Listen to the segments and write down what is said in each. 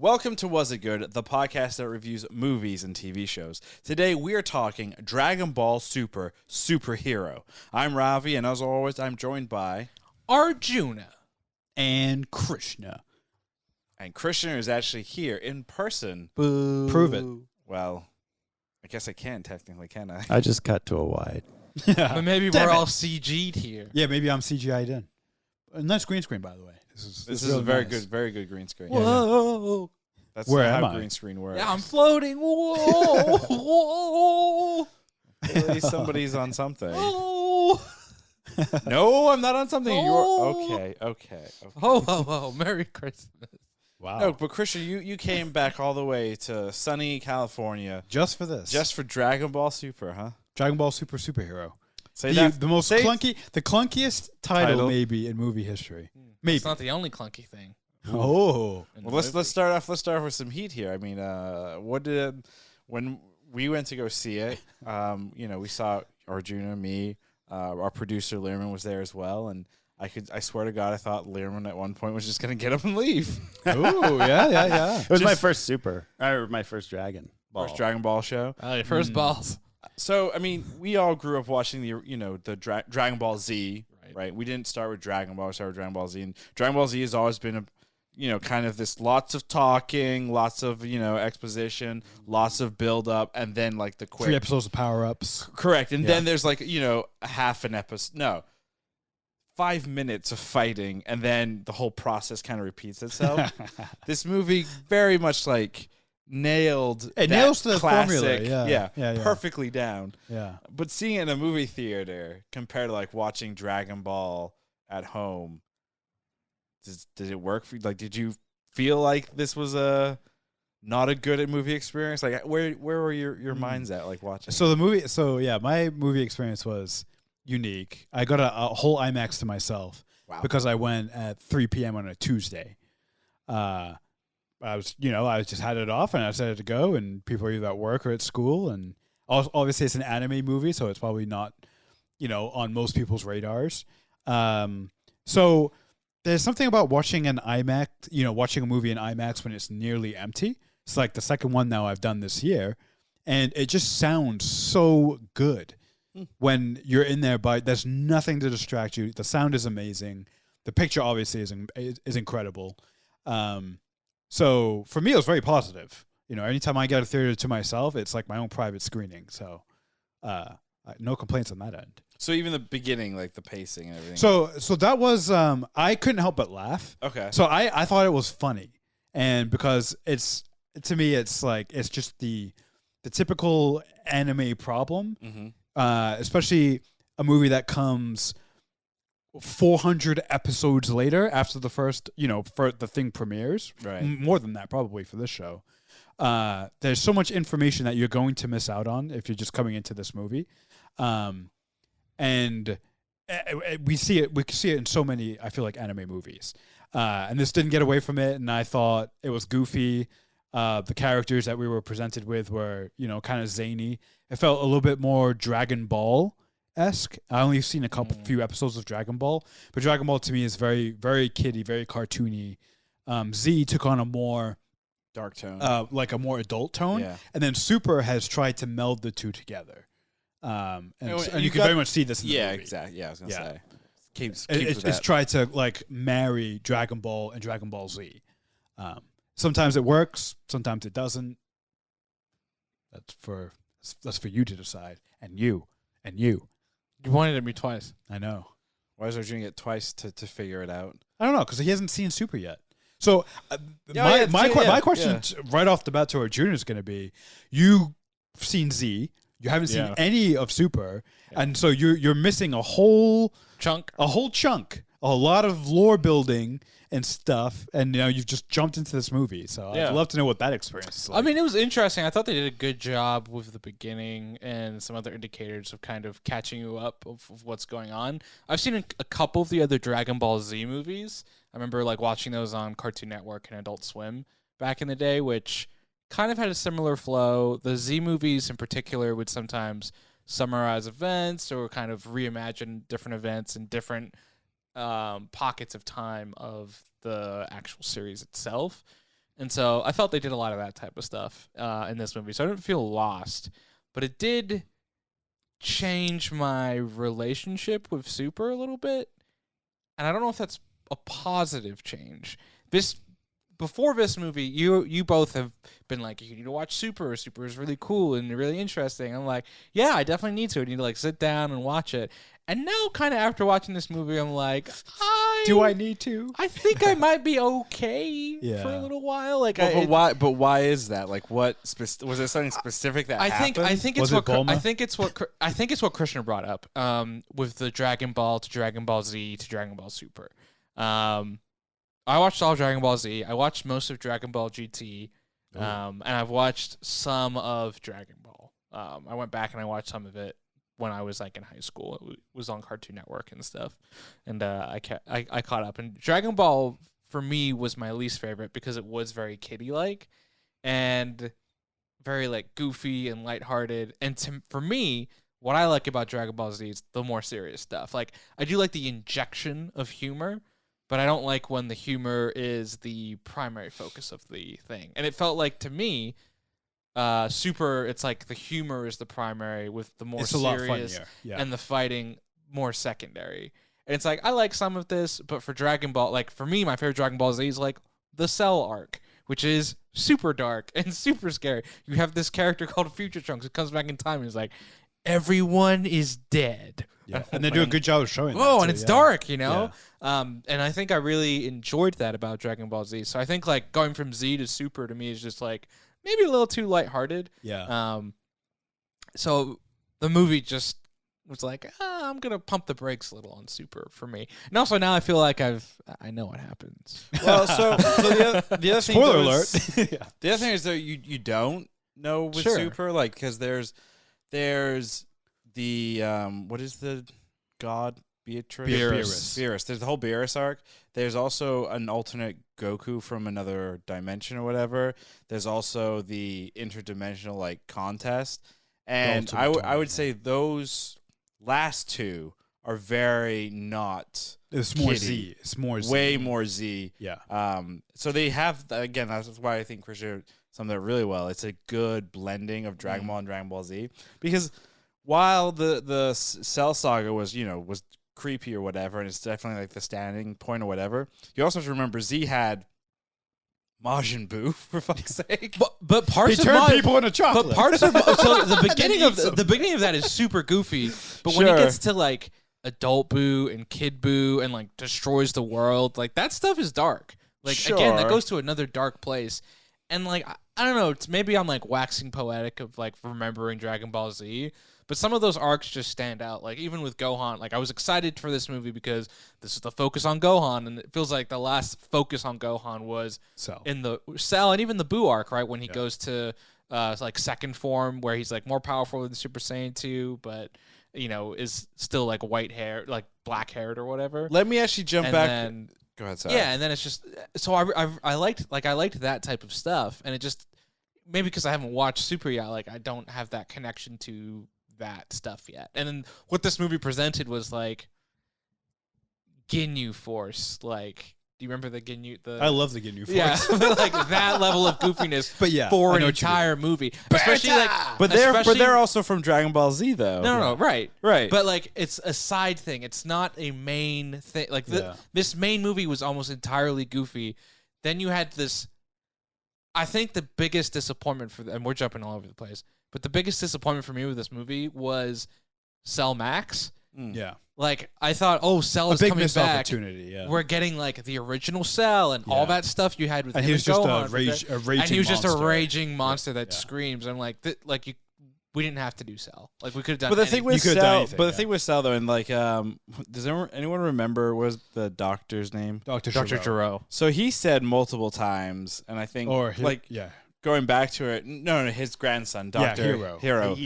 Welcome to Was It Good, the podcast that reviews movies and TV shows. Today we are talking Dragon Ball Super Superhero. I'm Ravi, and as always, I'm joined by Arjuna and Krishna. And Krishna is actually here in person. Boo. Prove it. Well, I guess I can technically, can I? I just cut to a wide. But maybe Damn we're it. all CG'd here. Yeah, maybe I'm CGI'd in. A nice green screen, by the way. This is really a very nice. good green screen. Whoa. That's Where not am how I? green screen works. Yeah, I'm floating. Whoa. Whoa. Clearly somebody's on something. Whoa. No, I'm not on something. Oh. You're okay. Oh, Merry Christmas. Wow. No, but Krishna, you came back all the way to sunny California Just for this. just for Dragon Ball Super, huh? Dragon Ball Superhero. Say The most the clunkiest title maybe in movie history. Maybe. It's not the only clunky thing. Oh. in the Well, movie. let's start off with some heat here. I mean, when we went to go see it, we saw Arjuna, me, our producer Learman was there as well, and I swear to God, I thought Learman at one point was just gonna get up and leave. Ooh, yeah. It was my first my first Dragon Ball. First Dragon Ball show. Your first balls. So I mean, we all grew up watching the Dragon Ball Z, right? We didn't start with Dragon Ball; we started with Dragon Ball Z, and Dragon Ball Z has always been kind of this lots of talking, lots of exposition, lots of build up, and then like the quick 3 episodes of Power Ups. correct, and Yeah. then there's like half an episode, 5 minutes of fighting, and then the whole process kind of repeats itself. This movie very much like nailed It that nails the classic, formula, yeah. perfectly down. Yeah. But seeing it in a movie theater compared to like watching Dragon Ball at home, did it work for you? Like, did you feel like this was not a good movie experience? Like, where were your minds at, like watching? So my movie experience was unique. I got a whole IMAX to myself. Wow. Because I went at 3 p.m. on a Tuesday. I just had it off and I decided to go, and people are either at work or at school, and obviously it's an anime movie, so it's probably not, on most people's radars. So there's something about watching an IMAX, watching a movie in IMAX when it's nearly empty. It's like the second one now I've done this year, and it just sounds so good when you're in there. But there's nothing to distract you. The sound is amazing. The picture obviously is incredible. So for me, it was very positive. Anytime I get a theater to myself, it's like my own private screening. So no complaints on that end. So even the beginning, like the pacing and everything. So that was I couldn't help but laugh. okay. So I thought it was funny, and because to me it's just the typical anime problem, especially a movie that comes 400 episodes later after the first, for the thing premieres. Right. More than that probably for this show. There's so much information that you're going to miss out on if you're just coming into this movie. And we can see it in so many, I feel like, anime movies. And this didn't get away from it, and I thought it was goofy. The characters that we were presented with were, kind of zany. It felt a little bit more Dragon Ball-esque. I only seen a few episodes of Dragon Ball, but Dragon Ball to me is very, very kiddie, very cartoony. Z took on a more Dark tone. like a more adult tone, Yeah. and then Super has tried to meld the two together. And you you can got- very much see this in the Yeah, movie. exactly. Yeah, I was gonna Yeah. say. Keeps It's with that. tried to like marry Dragon Ball and Dragon Ball Z. Sometimes it works, sometimes it doesn't. That's for you to decide, and you. You pointed at me twice. I know. Why is Arjuna get twice to figure it out? I don't know because he hasn't seen Super yet. So Yeah, my question right off the bat to Arjuna is going to be: you've seen Z, you haven't seen any of Super, and so you're missing a whole chunk, a lot of lore building and stuff, and you've just jumped into this movie. So I'd love to know what that experience is like. I mean, it was interesting. I thought they did a good job with the beginning and some other indicators of kind of catching you up of what's going on. I've seen a couple of the other Dragon Ball Z movies. I remember like watching those on Cartoon Network and Adult Swim back in the day, which kind of had a similar flow. The Z movies in particular would sometimes summarize events or kind of reimagine different events and different pockets of time of the actual series itself. And so I felt they did a lot of that type of stuff in this movie. So I didn't feel lost, but it did change my relationship with Super a little bit. And I don't know if that's a positive change. Before this movie, you both have been like, you need to watch Super. Super is really cool and really interesting. I'm like, yeah, I definitely need to. I need to like sit down and watch it. And now, kind of after watching this movie, I'm like, do I need to? I think I might be okay for a little while. Like, but why? But why is that? Like, what was there something specific that happened? I think it's what Krishna brought up. With the Dragon Ball to Dragon Ball Z to Dragon Ball Super. I watched all Dragon Ball Z. I watched most of Dragon Ball GT, and I've watched some of Dragon Ball. I went back and I watched some of it when I was like in high school. It was on Cartoon Network and stuff, and I caught up. And Dragon Ball for me was my least favorite because it was very kiddie like and very like goofy and lighthearted. And for me, what I like about Dragon Ball Z is the more serious stuff. Like I do like the injection of humor, but I don't like when the humor is the primary focus of the thing. And it felt like to me, Super, it's like the humor is the primary with the more serious and the fighting more secondary. And it's like, I like some of this, but for Dragon Ball, like for me, my favorite Dragon Ball Z is like the Cell arc, which is super dark and super scary. You have this character called Future Trunks who comes back in time and is like, everyone is dead. Yeah. And they do a good job of showing that. Oh, and it's dark, you know? Yeah. And I think I really enjoyed that about Dragon Ball Z. So I think like going from Z to Super to me is just like maybe a little too lighthearted. Yeah. So the movie just was like, I'm gonna pump the brakes a little on Super for me. And also now I feel like I know what happens. Well, so the other thing, spoiler alert. The other thing is that you don't know with Super, like because there's the what is the god Beerus. There's the whole Beerus arc. There's also an alternate Goku from another dimension or whatever. There's also the interdimensional like contest, and I would say those last two are very not. It's more kiddie. Z. It's more Z. Way more Z. Yeah. So they have again. That's why I think Christian summed it really well. It's a good blending of Dragon Ball and Dragon Ball Z because while the Cell Saga was creepy or whatever, and it's definitely like the standing point or whatever, you also have to remember Z had Majin Buu for fuck's sake. But parts he turned people into chocolate. But parts of so the beginning of that is super goofy. But when he gets to like adult Buu and kid Buu and like destroys the world, like that stuff is dark. Like again, that goes to another dark place. And like I don't know, maybe I'm like waxing poetic of like remembering Dragon Ball Z. But some of those arcs just stand out. Like, even with Gohan, like, I was excited for this movie because this is the focus on Gohan, and it feels like the last focus on Gohan was in the Cell and even the Buu arc, right? When he goes to, like, second form, where he's, like, more powerful than Super Saiyan 2, but, is still, like, white hair, like, black-haired or whatever. Let me actually jump back. Then, go ahead, sorry. Yeah, and then it's just, so I liked that type of stuff, and it just, maybe because I haven't watched Super yet, like, I don't have that connection to that stuff yet. And then what this movie presented was like Ginyu Force. Like, do you remember the Ginyu? I love the Ginyu Force. Yeah, like that level of goofiness. But yeah, for an entire movie, especially like. But they're also from Dragon Ball Z though. No, right. But like it's a side thing. It's not a main thing. Like this main movie was almost entirely goofy. Then you had this. I think the biggest disappointment and we're jumping all over the place. But the biggest disappointment for me with this movie was Cell Max. Yeah. Like, I thought, Cell is coming back. Opportunity, yeah. We're getting, like, the original Cell and all that stuff you had with him he was just Gohan, a raging monster. And he was just a raging monster that screams. I'm like, we didn't have to do Cell. Like, we could have done the thing with Cell, the thing with Cell, though, and, like, does anyone remember, what was the doctor's name? Dr. Gero. So he said multiple times, and I think, going back to it, no, his grandson, Dr. Hiro.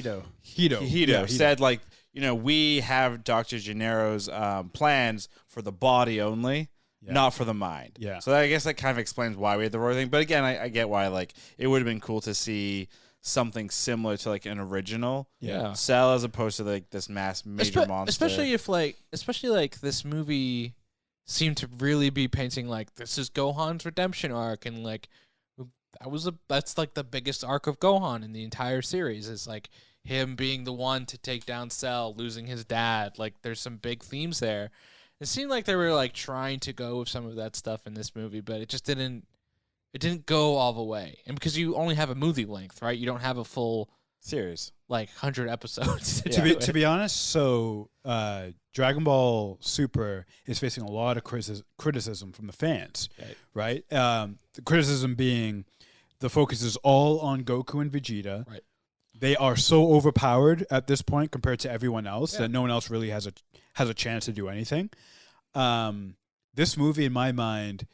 Hiro said, like, we have Dr. Gennaro's plans for the body only, not for the mind. Yeah. So I guess that kind of explains why we had the Roar thing. But again, I get why, like, it would have been cool to see something similar to, like, an original Cell as opposed to, like, this major monster. Especially if this movie seemed to really be painting, like, this is Gohan's redemption arc and, like, that's like the biggest arc of Gohan in the entire series. Is like him being the one to take down Cell, losing his dad. Like there's some big themes there. It seemed like they were like trying to go with some of that stuff in this movie, but it just didn't. It didn't go all the way, and because you only have a movie length, right? You don't have a full series, like 100 episodes. To be honest, so Dragon Ball Super is facing a lot of criticism from the fans, right? The criticism being the focus is all on Goku and Vegeta. Right. They are so overpowered at this point compared to everyone else that no one else really has a chance to do anything. This movie, in my mind,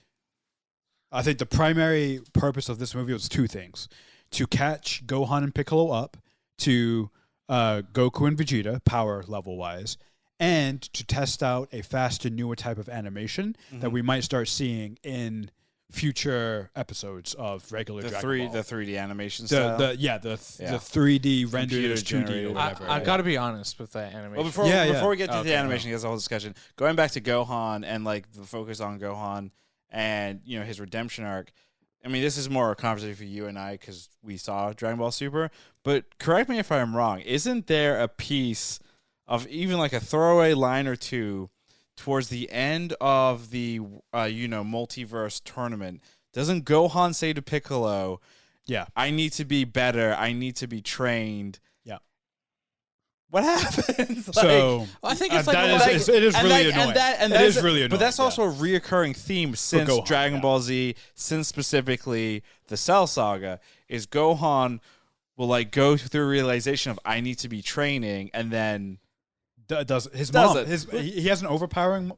I think the primary purpose of this movie was two things: to catch Gohan and Piccolo up to Goku and Vegeta power level wise, and to test out a faster, newer type of animation that we might start seeing in future episodes of regular Dragon Ball. The 3D animation The style. the 3D rendered as 2D or generated. whatever. I got to be honest with that animation. Well, before we get to the animation, because the whole discussion, going back to Gohan and like the focus on Gohan and his redemption arc. I mean, this is more a conversation for you and I because we saw Dragon Ball Super. But correct me if I'm wrong. Isn't there a piece of even like a throwaway line or two towards the end of the multiverse tournament? Doesn't Gohan say to Piccolo, Yeah. I need to be better. I need to be trained. Yeah. What happens? So I think it's like it is really annoying. It is really annoying. But that's also a reoccurring theme since Gohan, Dragon Ball Z, since specifically the Cell Saga, is Gohan will like go through a realization of I need to be training, and then does his does mom? it. He has an overbearing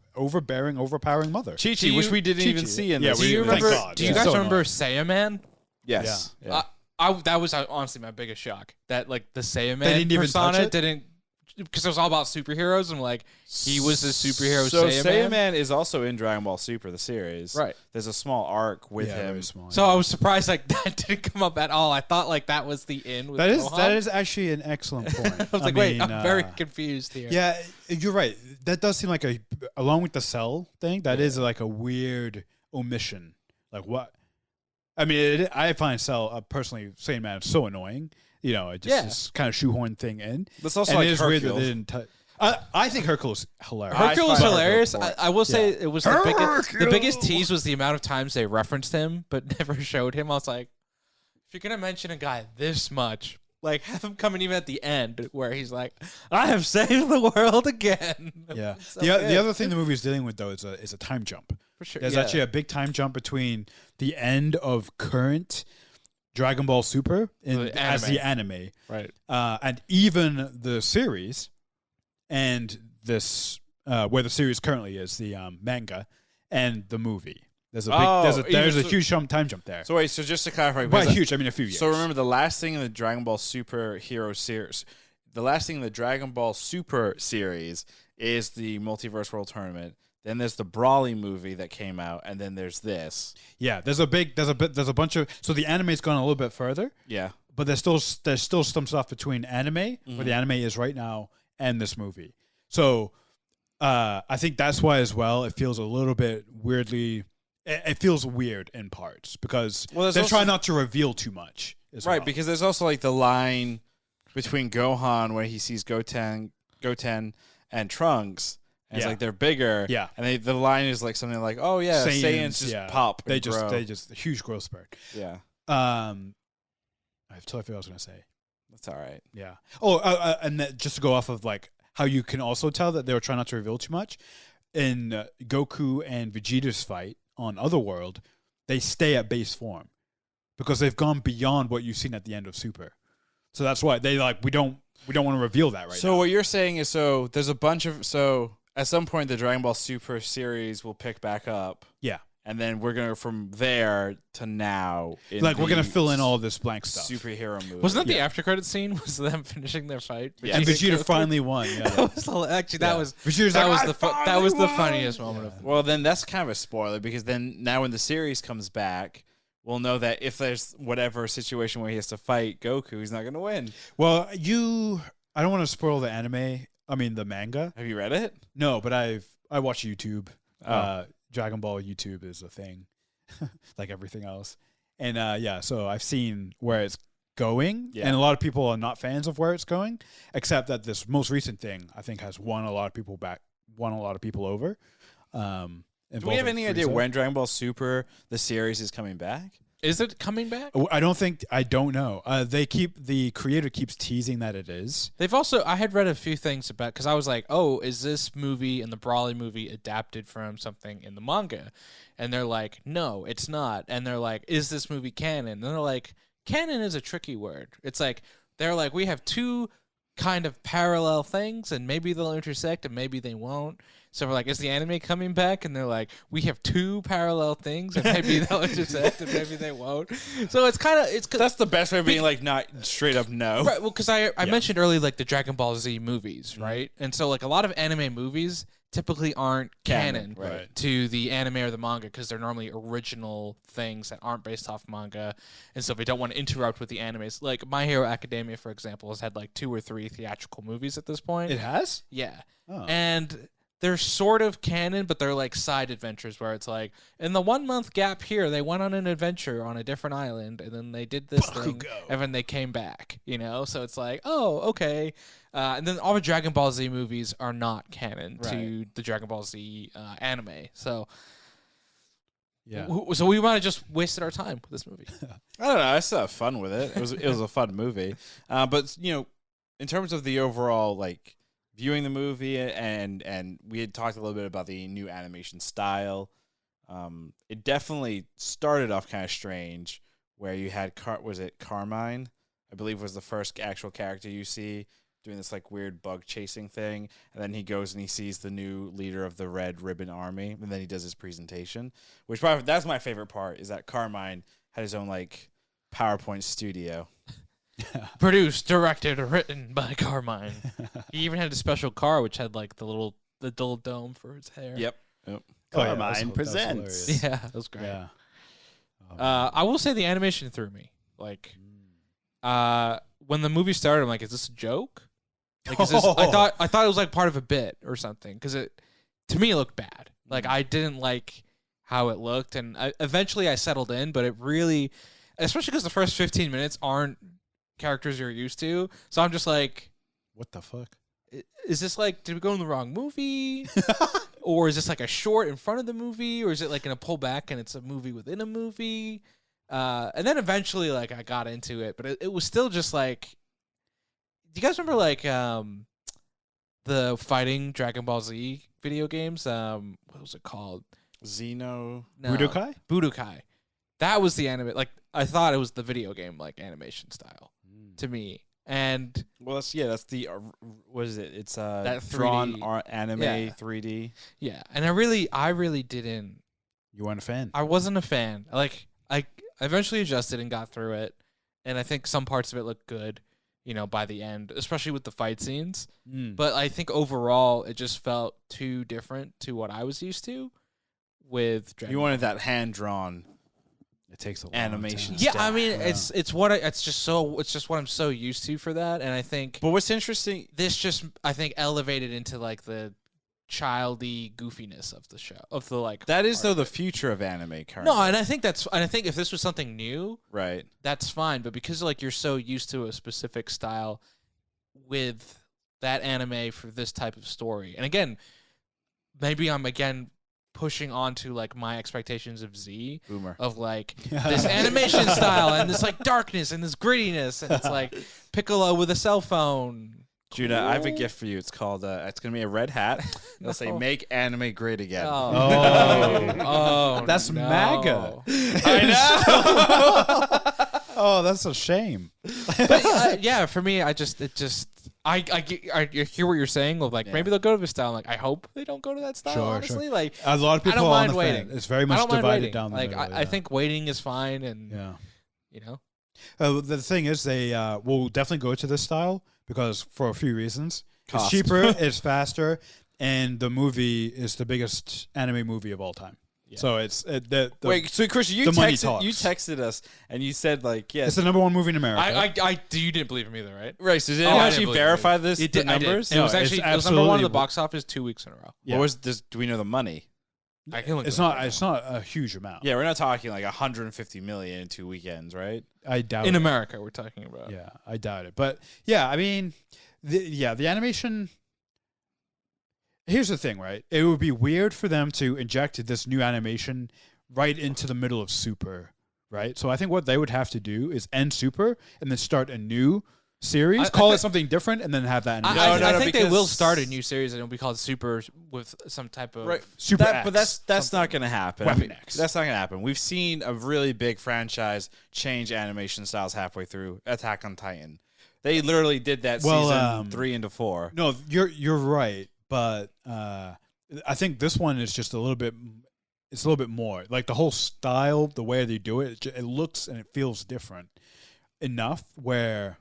mother. Chi-Chi, which we didn't even see in Yeah, this. Do you thank remember? God. Do you Yeah. guys So remember annoying. Saiyaman? Yes. Yeah. Yeah. That was honestly my biggest shock. That like the Saiyaman They didn't even touch persona it? didn't, because it was all about superheroes. And like he was the superhero. So Saiyaman. is also in Dragon Ball Super, the series. Right. There's a small arc with Yeah, him. very small, So I was surprised like that didn't come up at all. I thought like that was the end. With that is Gohan. that is actually an excellent point. I was like, wait, mean, I'm very confused here. Yeah, you're right. That does seem like along with the Cell thing, that is like a weird omission. Like what? I mean, I find Cell personally, saying man, so annoying. It just this kind of shoehorn thing in. That's also And like it is weird that Hercules. they didn't touch. I think Hercules is hilarious. Hercules find hilarious. Hercules I will say it was the biggest tease was the amount of times they referenced him but never showed him. I was like, if you're gonna mention a guy this much, like have him coming even at the end where he's like, I have saved the world again. Yeah. So The other thing the movie is dealing with though is a time jump. for sure. There's actually a big time jump between the end of current Dragon Ball Super as the anime, right. and even the series, and this where the series currently is the manga and the movie. There's a huge time jump there. So wait, so just to clarify, By because huge, I mean a few years. So remember the last thing in the Dragon Ball Superhero series, the last thing in the Dragon Ball Super series is the Multiverse World Tournament. Then there's the Brawly movie that came out, and then there's this. Yeah, there's a bunch of. So the anime's gone a little bit further, Yeah. but there's still some stuff between anime, where the anime is right now, and this movie. So I think that's why as well it feels a little bit weirdly. It feels weird in parts because they're trying not to reveal too much. Right, because there's also like the line between Gohan where he sees Goten and Trunks. And it's like they're bigger. Yeah. And the line is like something like, oh yeah, Saiyans just pop. They and grow. just a huge growth spurt. Yeah. I totally forgot what I was gonna say. That's all right. Yeah. Oh, and just to go off of like how you can also tell that they were trying not to reveal too much in Goku and Vegeta's fight on Otherworld, they stay at base form because they've gone beyond what you've seen at the end of Super. So that's why they we don't want to reveal that right now. So what you're saying is there's a bunch of at some point the Dragon Ball Super series will pick back up. Yeah. And then we're gonna from there to now. We're gonna fill in all this blank stuff. Superhero movie. Wasn't that the after credit scene? Was them finishing their fight? Yeah. And Vegeta finally won. Yeah. That was that was Vegeta's that like, was "I that was the finally funniest won!" moment of. Well, then that's kind of a spoiler because then now when the series comes back, we'll know that if there's whatever situation where he has to fight Goku, he's not gonna win. Well, I don't want to spoil the anime. I mean the manga. Have you read it? No, but I watch YouTube. Oh. Dragon Ball YouTube is a thing, like everything else. And so I've seen where it's going, Yeah. and a lot of people are not fans of where it's going, except that this most recent thing I think has won a lot of people over. Do we have any idea when Dragon Ball Super the series is coming back? Is it coming back? I don't know. The creator keeps teasing that it is. They've also, I had read a few things about, because I was like, oh, is this movie and the Brawly movie adapted from something in the manga? And they're like, no, it's not. And they're like, is this movie canon? And they're like, canon is a tricky word. It's like, they're like, we have two kind of parallel things, and maybe they'll intersect and maybe they won't. So we're like, is the anime coming back? And they're like, we have two parallel things, and maybe they'll intersect and maybe they won't. So it's kind of That's the best way of being like not straight up no. right. Well, because I mentioned earlier like the Dragon Ball Z movies, right? And so like a lot of anime movies typically aren't canon right. to the anime or the manga because they're normally original things that aren't based off manga, and so they don't want to interrupt with the animes. Like My Hero Academia, for example, has had like 2 or 3 theatrical movies at this point. It has? Yeah. Oh. And they're sort of canon, but they're like side adventures where it's like, in the 1 month gap here, they went on an adventure on a different island, and then they did this thing, and then they came back, you know? So it's like, oh, okay. And then all the Dragon Ball Z movies are not canon to the Dragon Ball Z anime. So Yeah. So we might have just wasted our time with this movie. I don't know. I still have fun with it. It was a fun movie. But in terms of the overall like viewing the movie and we had talked a little bit about the new animation style. It definitely started off kind of strange where you had Carmine, I believe was the first actual character you see doing this like weird bug chasing thing, and then he goes and he sees the new leader of the Red Ribbon Army, and then he does his presentation, which probably that's my favorite part is that Carmine had his own like PowerPoint studio. Produced, directed, written by Carmine. He even had a special car which had like the little dome for his hair. Yep. Carmine presents. Yeah, that was great. Yeah. I will say the animation threw me. Like, when the movie started, I'm like, is this a joke? Like, is this? I thought it was like part of a bit or something because to me it looked bad. Like, I didn't like how it looked, and eventually I settled in. But it really, especially because the first 15 minutes aren't characters you're used to, so I'm just like, what the fuck? Is this like, did we go in the wrong movie? Or is this like a short in front of the movie? Or is it like in a pullback and it's a movie within a movie? And then eventually like I got into it, but it was still just like, do you guys remember like the fighting Dragon Ball Z video games? What was it called? Xeno. No. Budokai? That was the anime. Like I thought it was the video game like animation style to me. And well, that's the what is it? It's that 3D. Drawn anime 3D. Yeah, and I really didn't. You weren't a fan? I wasn't a fan. Like I eventually adjusted and got through it, and I think some parts of it looked good, by the end, especially with the fight scenes. But I think overall it just felt too different to what I was used to with Dragon Ball. wanted that hand drawn. It takes a long animation. time. Yeah, I mean it's just what I'm so used to for that, and I think. But what's interesting, this just I think elevated into like the childy goofiness of the show of the like. that is though the future of anime currently. No, and I think if this was something new, right, that's fine. But because like you're so used to a specific style with that anime for this type of story, and again, maybe I'm pushing on to like my expectations of Z boomer of like this animation style and this like darkness and this grittiness, and it's like Piccolo with a cell phone. Judah, I have a gift for you. It's called it's gonna be a red hat. They'll say "Make anime great again." Oh, that's no. MAGA. I know. Oh, that's a shame. But, yeah, for me, I hear what you're saying. Of like maybe they'll go to this style. I'm like, I hope they don't go to that style. Sure, honestly, sure. like A lot of people I don't are on mind the waiting. fence. It's very much I don't mind divided waiting. down the like middle. I think waiting is fine, and The thing is, they will definitely go to this style because for a few reasons. It's Cost. cheaper, it's faster, and the movie is the biggest anime movie of all time. Yeah. So it's Wait, so Christian, you the money texted us and you said like, it's the #1 movie in America. you didn't believe me though, right? right. So did I you didn't actually believe verify you. this? It The did, I did. numbers? It was No, actually it's it was #1 in the absolutely- box office 2 weeks in a row. Yeah. What was this? Do we know the money? I can look. It's not a huge amount. Yeah, we're not talking like 150 million in 2 weekends, right? I doubt in it. America we're talking about. Yeah, I doubt it. But yeah, I mean, the animation. Here's the thing, right? It would be weird for them to inject this new animation right into the middle of Super, right? So I think what they would have to do is end Super and then start a new series, call it something different, and then have that animation. I think they will start a new series and it'll be called Super with some type of Super X. But that's not going to happen. Weapon X. That's not going to happen. We've seen a really big franchise change animation styles halfway through Attack on Titan. They literally did that season 3 into 4. No, you're right, but I think this one is just a little bit. It's a little bit more like the whole style, the way they do it. It looks and it feels different enough where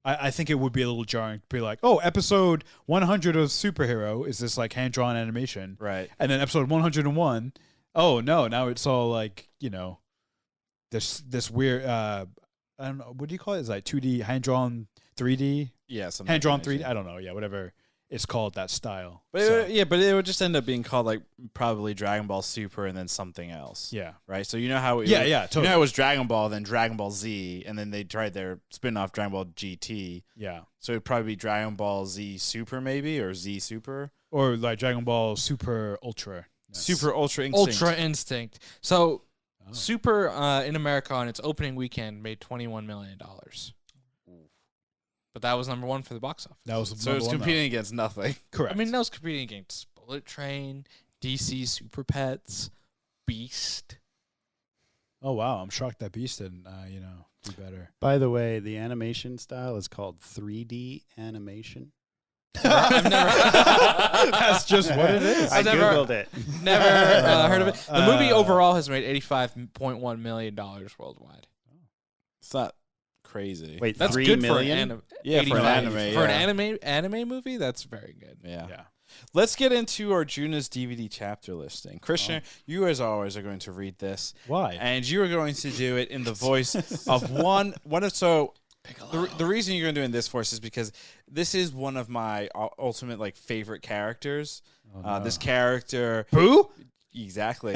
I think it would be a little jarring to be like, oh, episode 100 of Superhero is this like hand drawn animation, Right? And then episode 101, oh no, now it's all like this weird. I don't know, what do you call it? It's like 2D hand drawn 3D. Yeah, hand drawn 3D. I don't know. Yeah, whatever it's called, that style. But but it would just end up being called like probably Dragon Ball Super and then something else. Yeah. Right. So you know how totally. You know how it was Dragon Ball, then Dragon Ball Z, and then they tried their spin-off Dragon Ball GT. Yeah. So it'd probably be Dragon Ball Z Super maybe, or Z Super, or like Dragon Ball Super Ultra. Super Ultra Instinct. Ultra Instinct. So Super in America on its opening weekend made $21 million. But that was number 1 for the box office. That was so it was competing against nothing. Correct. I mean, that was competing against Bullet Train, DC Super Pets, Beast. Oh wow, I'm shocked that Beast didn't do better. By the way, the animation style is called 3D animation. I've never. That's just what it is. I googled it. Never heard of it. The movie overall has made $85.1 million worldwide. It's not crazy. Wait, That's 3 good million? for an Yeah, for an anime. For yeah. an anime movie, that's very good. Yeah. Let's get into Arjuna's DVD chapter listing. Christian, you as always are going to read this. Why? And you are going to do it in the voice of one of so the reason you're going to do it in this voice is because this is one of my ultimate like favorite characters. This character Boo? Exactly.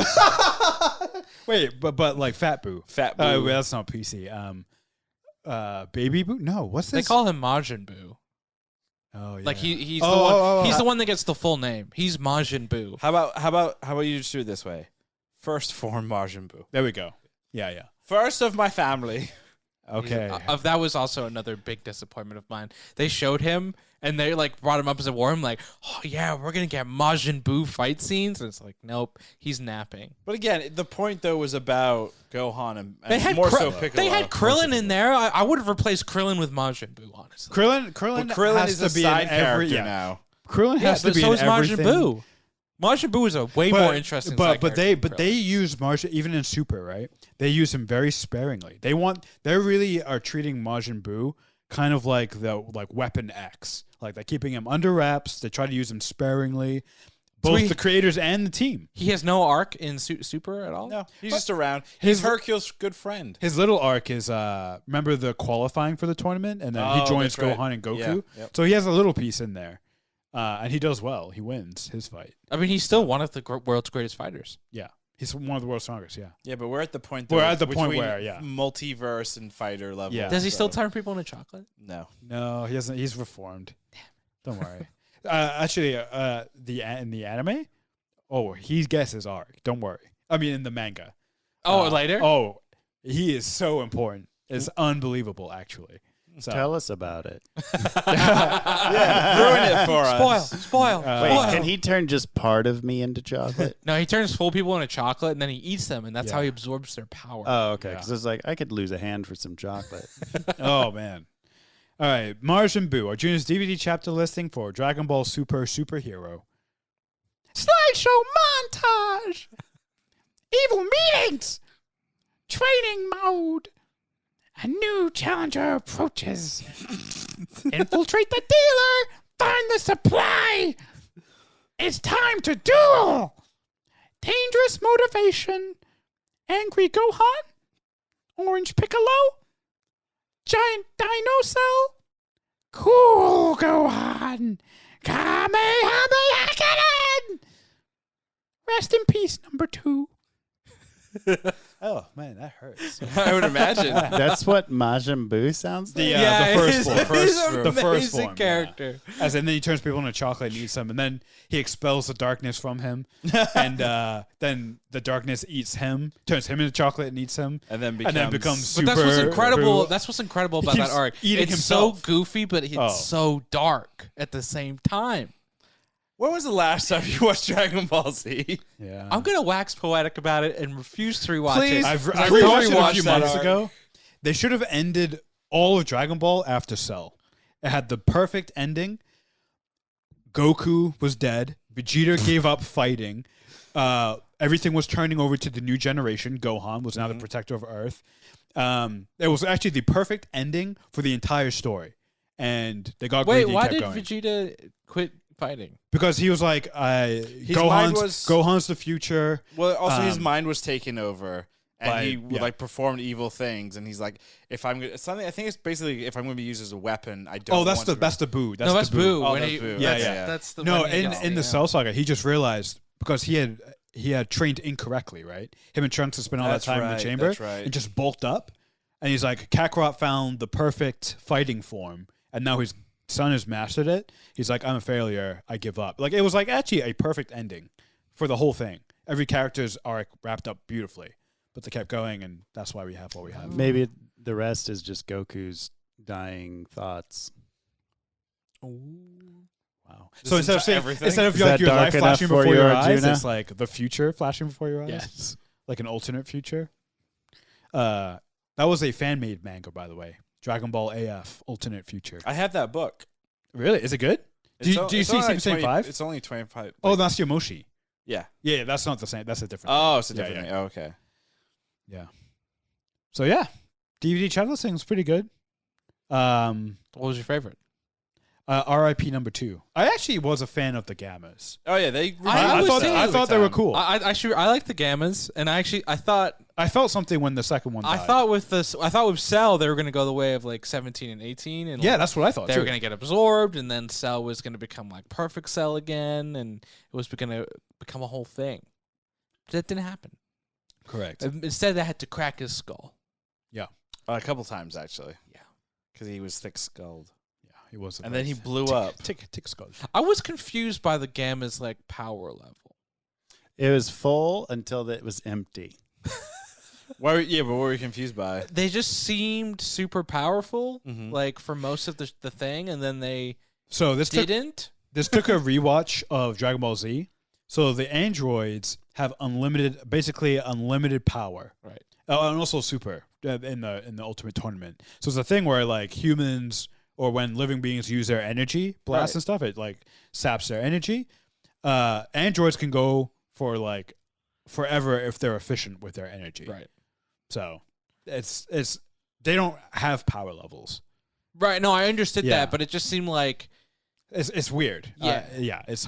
Wait, but like Fat Boo. Fat Boo. That's not PC. Baby Boo? No, what's this? They call him Majin Buu. Oh yeah. Like he's the one. He's the one that gets the full name. He's Majin Buu. How about you just do it this way? First form Majin Buu. There we go. Yeah. First of my family. Okay. That was also another big disappointment of mine. They showed him and they like brought him up as a war. I'm like, oh yeah, we're gonna get Majin Buu fight scenes. And it's like, nope, he's napping. But again, the point though was about Gohan and They had more so Piccolo. They had Krillin in there. I would have replaced Krillin with Majin Buu, honestly. Krillin has has is to a be side in character every now. Krillin has to but be so in is Majin everything. Buu. Majin Buu is a way more interesting. But side character than they Krillin. use Majin even in Super, right? They use him very sparingly. They really are treating Majin Buu kind of like Weapon X. Like they're keeping him under wraps. They try to use him sparingly. Both the creators and the team. He has no arc in Super at all. No, he's just around. He's Hercule's good friend. His little arc is remember the qualifying for the tournament, and then he joins that's right. Gohan and Goku. Yeah, yep. So he has a little piece in there, and he does well. He wins his fight. I mean, he's still one of the world's greatest fighters. Yeah, he's one of the world's strongest. Yeah. Yeah, but we're at the point. We're at the point between where, yeah. multiverse and fighter level. Yeah. Does he still turn people into chocolate? No. No, he hasn't. He's reformed. Don't worry. Actually, in the anime, he gets his arc. Don't worry. I mean, in the manga. Oh, later? Oh, he is so important. It's unbelievable, actually. So. Tell us about it. Ruin it for us. Spoil. Wait, can he turn just part of me into chocolate? No, he turns full people into chocolate, and then he eats them, and that's how he absorbs their power. Oh, okay. Because it's like, I could lose a hand for some chocolate. Oh, man. All right. Majin Buu, Arjuna's DVD chapter listing for Dragon Ball Super Superhero. Slideshow montage. Evil meetings. Training mode. A new challenger approaches. Infiltrate the dealer. Find the supply. It's time to duel. Dangerous motivation. Angry Gohan. Orange Piccolo. Giant Dino Cell. Cool Gohan. Kamehameha Cannon. Rest in peace, number 2. Oh man, that hurts. I would imagine. That's what Majin Buu sounds like. The first form. The first form, character. Yeah. As in, then he turns people into chocolate and eats them, and then he expels the darkness from him, and then the darkness eats him, turns him into chocolate and eats him, and then becomes super. But that's what's incredible. Boo. That's what's incredible He about that keeps arc. eating It's himself. so goofy, but it's so dark at the same time. When was the last time you watched Dragon Ball Z? Yeah. I'm gonna wax poetic about it and refuse to rewatch Please. it. I've I rewatched it a rewatched few that months arc. ago. They should have ended all of Dragon Ball after Cell. It had the perfect ending. Goku was dead. Vegeta gave up fighting. Everything was turning over to the new generation. Gohan was now the protector of Earth. It was actually the perfect ending for the entire story. And they got Wait, greedy and why kept did going. Vegeta quit fighting? Because he was like, mind Gohan's the future. Well, also his Um, mind was taken over, and by- he yeah. like performed evil things. And he's like, if I'm gonna, something, I think it's basically if I'm going to be used as a weapon, I don't. Oh, that's want the to be- that's the Boo. That's No, that's the Boo. Oh, When that's he- Boo. Yeah, that's, yeah. That's the No, when he in gets- the yeah. Cell Saga, he just realized because he had trained incorrectly, right? Him and Trunks had spent all that That's time in right, the chamber that's right. and just bulked up. And he's like, Kakarot found the perfect fighting form, and now his son has mastered it. He's like, I'm a failure. I give up. Like it was like actually a perfect ending for the whole thing. Every character's arc wrapped up beautifully, but they kept going, and that's why we have what we have. Maybe the rest is just Goku's dying thoughts. Wow. This So is everything? instead of Is like that your life dark enough flashing for before you, your eyes, Arjuna? it's like the future flashing before your eyes. Yes. Like an alternate future. That was a fan made manga, by the way. Dragon Ball AF Alternate Future. I have that book. Really? Is it good? Do you It's see only like Super Saiyan 5? It's only 25. Oh, that's Yamoshi. yeah. Yeah, that's not the same. That's a different. Oh, it's a Yeah, different. yeah. thing. Oh, okay. Yeah. So yeah, DVD channel thing's pretty good. What was your favorite? RIP number 2. I actually was a fan of the Gammas. Oh yeah, they. I was too. I thought they were cool. I like the Gammas, and I thought I felt something when the second one died. I thought with Cell they were going to go the way of like 17 and 18, and Yeah, like, that's what I thought they too. were going to get absorbed, and then Cell was going to become like Perfect Cell again, and it was going to become a whole thing. But that didn't happen. Correct. Instead, they had to crack his skull. A couple times actually. Yeah. Because he was thick-skulled, Yeah, he was. and then he blew up. Tick skull. I was confused by the Gamma's like power level. It was full until it was empty. Why? But what were you confused by? They just seemed super powerful, Mhm. like for most of the thing, and then they So this took didn't. a rewatch of Dragon Ball Z. So the androids have basically unlimited power. Right. And also super in the Ultimate Tournament. So it's a thing where like humans or when living beings use their energy blasts Right. and stuff, it like saps their energy. Androids can go for like forever if they're efficient with their energy. Right. So it's they don't have power levels. Right. No, I understood Yeah. that, but it just seemed like It's weird. Yeah. Yeah. It's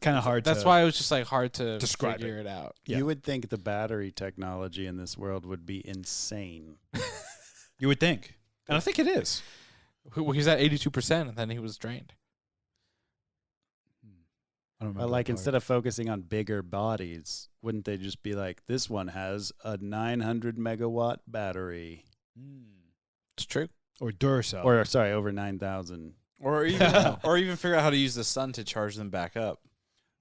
kind of hard. that's to, why it was just like hard to describe figure it out. Yeah. You would think the battery technology in this world would be insane. you would think, and I think it is. He was at 82%, and then he was drained. I don't But like instead of focusing on bigger bodies, wouldn't they just be like, this one has a 900 megawatt battery? It's true. or Duracell. Or sorry, over 9,000. Or even figure out how to use the sun to charge them back up.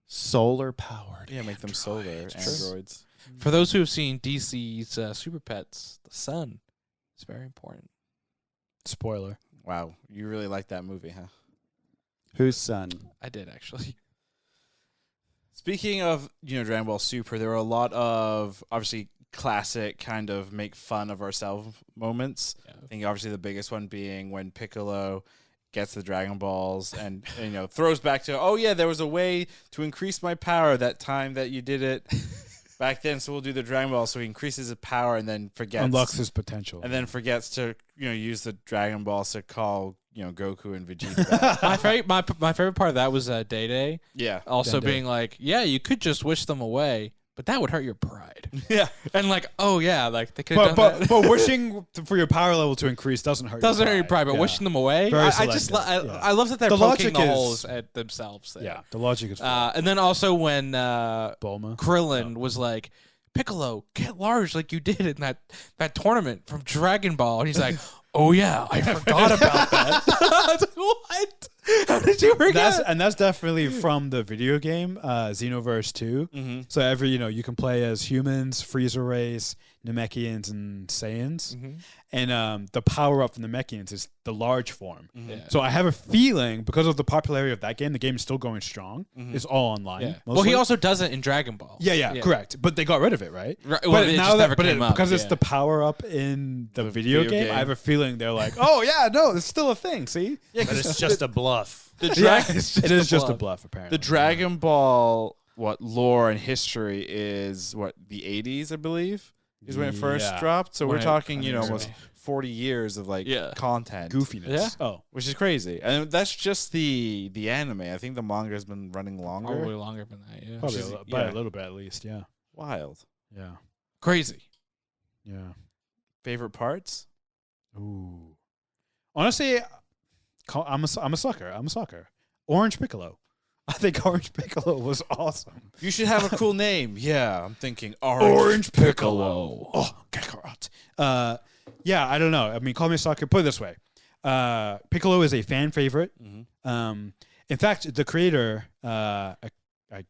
Solar powered. Yeah, make them solar Androids. androids. For those who have seen DC's Super Pets, the sun is very important. Spoiler. Wow, you really like that movie, huh? Whose son? I did actually. Speaking of, Dragon Ball Super, there were a lot of obviously classic kind of make fun of ourselves moments. Yeah. I think obviously the biggest one being when Piccolo gets the Dragon Balls and throws back to, oh yeah, there was a way to increase my power that time that you did it back then, so we'll do the Dragon Ball. So he increases his power and then forgets Unlocks his potential. and then forgets to use the Dragon Balls to call Goku and Vegeta back. My favorite part of that was Day Day Yeah. also Dende. being like, yeah, you could just wish them away, but that would hurt your pride. Yeah. And like, oh yeah, like they could have done that. But wishing for your power level to increase doesn't hurt. Doesn't hurt your pride, but Yeah. wishing them away. Very I just selective, yeah. I love that they're The poking logic the is- holes at themselves. There. Yeah, the logic is. And then also when Bulma. Krillin was like, Piccolo, get large like you did in that tournament from Dragon Ball. And he's like, oh yeah, I forgot about that. I was like, what? How did you forget? That's definitely from the video game, Xenoverse 2. Mm-hmm. So you can play as humans, Frieza race, Namekians, and Saiyans. Mhm. And the power up from the Namekians is the large form. Yeah. So I have a feeling because of the popularity of that game, the game is still going strong. Mhm. It's all online. Yeah. Well, he mostly. also does it in Dragon Ball. Yeah, correct. But they got rid of it, right? Right, well, it just never came up, because it's yeah. the power up in the video video game, game. I have a feeling they're like, oh yeah, no, it's still a thing. See, Yeah, But it's just a bluff. the yeah, drag- it is just a bluff apparently. the Dragon Ball lore and history is the 80s, I believe, is when it first Yeah. dropped. So When we're it- talking, I think so. almost 40 years of like Yeah. content, goofiness. Yeah. Oh, which is crazy. And that's just the anime. I think the manga has been running longer. Probably longer than that. Yeah. probably is- by yeah. a little bit at least. Yeah, Wild. yeah, Crazy. yeah. Favorite parts? Ooh, honestly, I'm a sucker. I'm a sucker. Orange Piccolo. I think Orange Piccolo was awesome. You should have a cool name. Yeah, I'm thinking Orange Piccolo. Oh, Kakarot. Yeah, I don't know. I mean, call me a sucker. Put it this way: Piccolo is a fan favorite. Mhm. In fact, the creator, I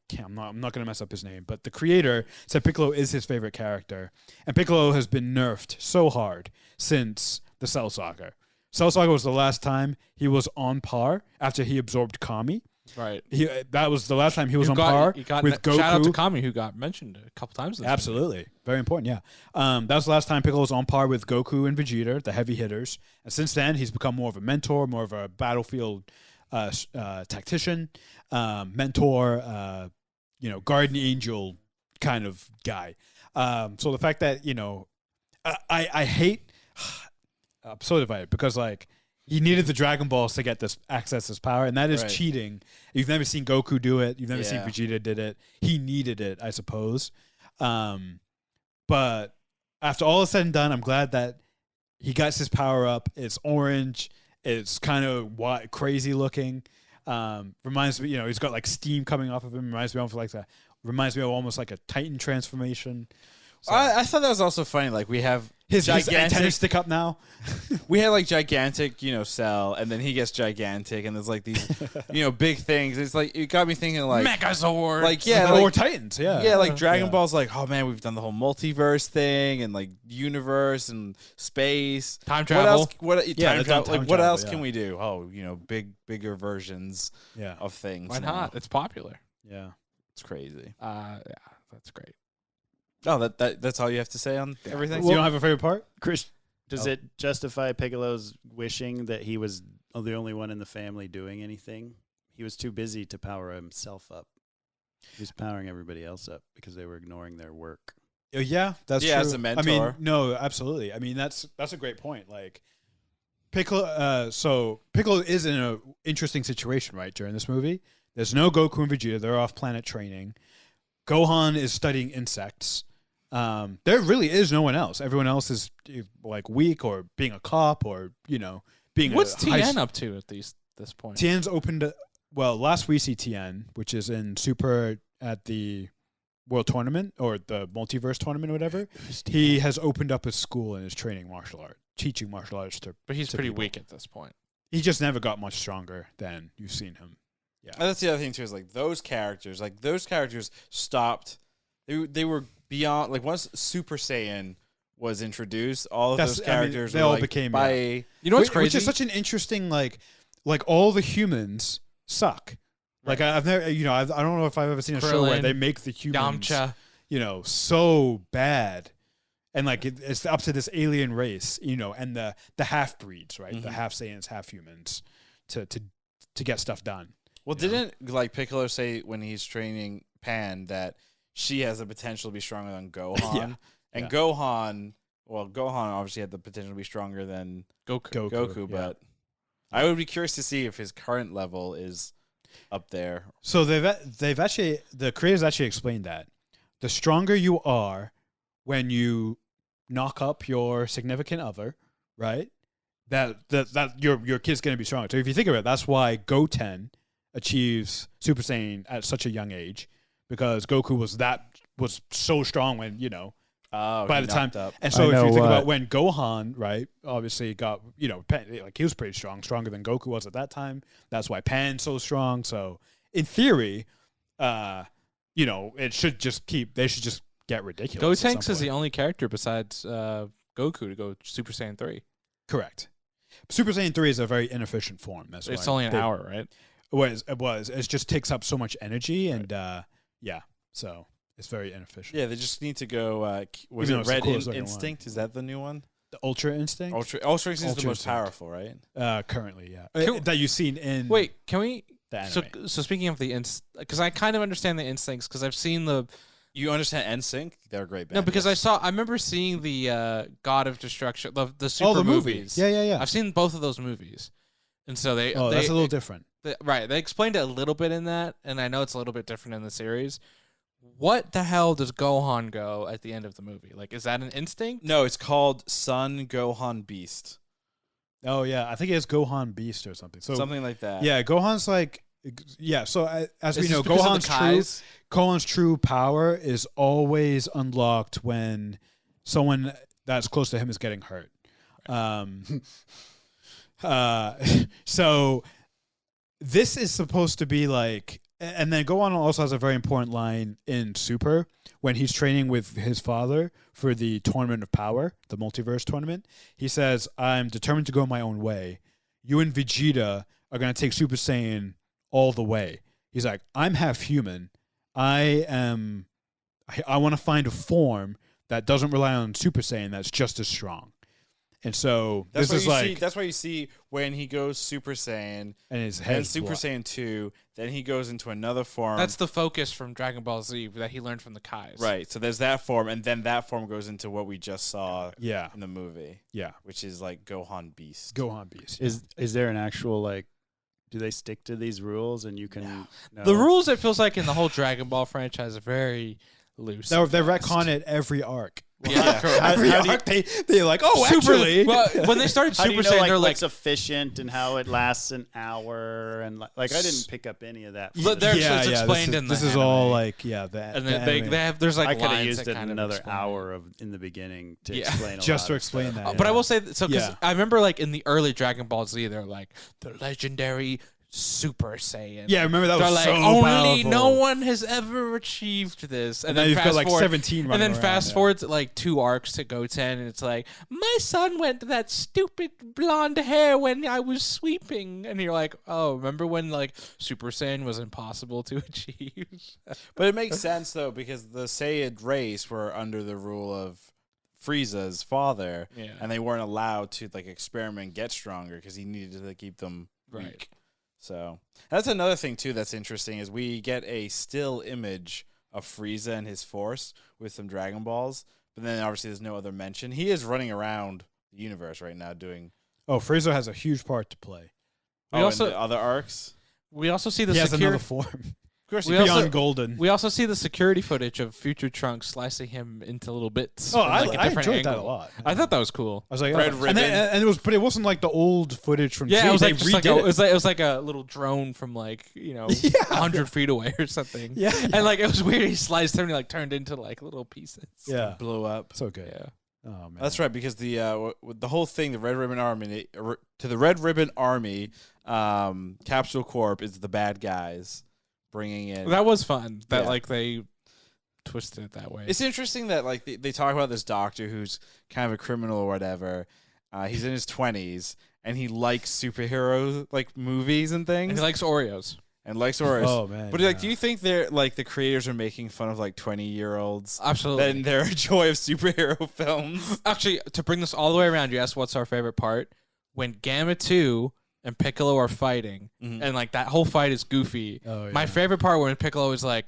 can't. I'm not going to mess up his name, but the creator said Piccolo is his favorite character, and Piccolo has been nerfed so hard since the Cell Saga. Cell Saga was the last time he was on par after he absorbed Kami. Right. That was the last time he was You on got- par you got with Goku. Shout out to Kami who got mentioned a couple times. This Absolutely. Very important, yeah. That was the last time Piccolo was on par with Goku and Vegeta, the heavy hitters. And since then, he's become more of a mentor, more of a battlefield tactician, mentor, guardian angel kind of guy. So the fact that, I hate... I'm so divided because, like, he needed the Dragon Balls to get this access this power, and that is Right. cheating. You've never seen Goku do it. You've never seen Yeah. Vegeta did it. He needed it, I suppose. But after all is said and done, I'm glad that he got his power up. It's orange. It's kind of crazy looking. Reminds me, he's got like steam coming off of him. Reminds me of almost like a Titan transformation. So I thought that was also funny. Like we have his gigantic antennas stick up now. we had like gigantic, Cell, and then he gets gigantic, and there's like these, big things. It's like it got me thinking like Megazord. like yeah, or like, Titans, yeah. yeah, like Dragon Yeah. Ball's like, oh man, we've done the whole multiverse thing and like universe and space. Time What travel. else? Yeah, time they've done travel. time Like what travel, else yeah. can we do? Oh, bigger versions Yeah. of things. Why now. not? It's popular. Yeah. It's crazy. Yeah, that's great. Oh, that's all you have to say on everything. So you don't have a favorite part? Chris, does Oh. it justify Piccolo's wishing that he was the only one in the family doing anything? He was too busy to power himself up. He was powering everybody else up because they were ignoring their work. Yeah, that's Yeah, true. as a I mentor. mean, no, absolutely. I mean, that's a great point. Like Piccolo. So Piccolo is in an interesting situation, right? During this movie, there's no Goku and Vegeta. They're off planet training. Gohan is studying insects. There really is no one else. Everyone else is like weak or being a cop or being. What's a high TN up to at this point? Tien's opened. Well, last we see Tien, which is in Super at the World Tournament or the Multiverse Tournament or whatever, he has opened up his school and is training martial art, teaching martial arts to. But he's to pretty people. weak at this point. He just never got much stronger than you've seen him. Yeah, And that's the other thing too, is like those characters stopped. They were beyond, like once Super Saiyan was introduced, all of those characters they were all like, became by You know what's which crazy? is such an interesting like all the humans suck. Like I've never, I don't know if I've ever seen a show where Krillin, they make the humans, Yamcha. So bad. And like it's up to this alien race, and the half breeds, right? The Mhm. half Saiyans, half humans, to get stuff done. Well, you know? didn't like Piccolo say when he's training Pan that she has the potential to be stronger than Gohan? Yeah. And Yeah. Gohan obviously had the potential to be stronger than Goku, yeah. but I would be curious to see if his current level is up there. So they've actually the creators actually explained that the stronger you are when you knock up your significant other, right? That your kid's going to be stronger. So if you think of it, that's why Goten achieves Super Saiyan at such a young age, because Goku was so strong when, you know, by the time. Up. And so if you think about when Gohan, right, obviously got, you know, like he was pretty strong, stronger than Goku was at that time. That's why Pan's so strong. So in theory, you know, they should just get ridiculous. Gotenks is the only character besides Goku to go Super Saiyan 3. Correct. Super Saiyan 3 is a very inefficient form. That's It's why only an hour, right? It just takes up so much energy, and so it's very inefficient. Yeah, they just need to go. Was Even it though it's the Red coolest looking Instinct? Is that the new one? The Ultra Instinct? Ultra Instinct is the Ultra most Instinct. powerful, right? Currently, yeah. That you've seen in Wait, can we? the anime. So speaking of the because I kind of understand the instincts because I've seen the You understand NSYNC? They're a great band. no because yes. I remember seeing the God of Destruction the super the movies. Yeah. I've seen both of those movies, and so That's a little different. Right, they explained it a little bit in that, and I know it's a little bit different in the series. What the hell does Gohan go at the end of the movie? Like, is that an instinct? No, it's called Sun Gohan Beast. Oh yeah, I think it's Gohan Beast or something. So Something like that. yeah, Gohan's like So as Is we know, this because of the Gohan's true power is always unlocked when someone that's close to him is getting hurt. So this is supposed to be like, and then Gohan also has a very important line in Super when he's training with his father for the Tournament of Power, the multiverse tournament. He says, "I'm determined to go my own way. You and Vegeta are going to take Super Saiyan all the way." He's like, "I'm half human. I want to find a form that doesn't rely on Super Saiyan that's just as strong." And so That's why you see when he goes Super Saiyan and his and head Super Saiyan 2, then he goes into another form. That's the focus from Dragon Ball Z that he learned from the Kais. right. So there's that form, and then that form goes into what we just saw Yeah, in the movie, yeah. which is like Gohan Beast. Gohan Beast. Is there an actual like? Do they stick to these rules and you can? No. The rules, it feels like in the whole Dragon Ball franchise, are very loose. They retcon it every arc. Yeah, correct. Every arc, they're like, oh, actually. Well, when they started How do Super you know, Saiyan, like, they're like, what's efficient and how it lasts an hour and like I didn't pick up any of that. But they're it's explained in the This is anime. all like, the and the then anime. they have there's like I could have lines used that it kind of another explain hour of in the beginning to Yeah. explain a just lot to of explain stuff. that. But I yeah. will say, because Yeah. I remember like in the early Dragon Ball Z, they're like the legendary Super Saiyan. Yeah, remember that They're was like, so only powerful. no one has ever achieved this. And then you've got fast like forward, 17 running and then around, fast yeah. forward to like 2 arcs to Goten, and it's like, my son went to that stupid blonde hair when I was sweeping. And you're like, oh, remember when like Super Saiyan was impossible to achieve? But it makes sense though, because the Saiyan race were under the rule of Frieza's father, Yeah. and they weren't allowed to like experiment and get stronger because he needed to keep them Right. weak. So that's another thing too that's interesting is we get a still image of Frieza and his force with some Dragon Balls, but then obviously there's no other mention. He is running around the universe right now doing. Oh, Frieza has a huge part to play. We also- and the other arcs. We also see the He has another security. form. Of course, We he also- Beyond Golden. We also see the security footage of future Trunks slicing him into little bits. Oh, from, like, a I different enjoyed that a angle. lot. I thought that was cool. I was like, Red oh. Ribbon. And it wasn't like the old footage from. Yeah, Z. it was They like just like redid it was like a little drone from like Yeah. 100 feet away or something. Yeah, And like it was weird. He sliced him and like turned into like little pieces. yeah, blew up. so good. Yeah. Oh man, That's right, because the whole thing, the Red Ribbon Army, to the Red Ribbon Army, Capsule Corp is the bad guys bringing in. That was fun. That Yeah. like they twisted it that way. It's interesting that like they talk about this doctor who's kind of a criminal or whatever. He's in his 20s and he likes superhero like movies and and things he likes Oreos. and likes Oreos. Oh man, But like, yeah. do you think they're like the creators are making fun of like 20-year-olds? Absolutely. Then their joy of superhero films. Actually, to bring this all the way around, you asked what's our favorite part? When Gamma 2 and Piccolo are fighting, Mhm. and like that whole fight is goofy. Oh, yeah. My favorite part when Piccolo is like,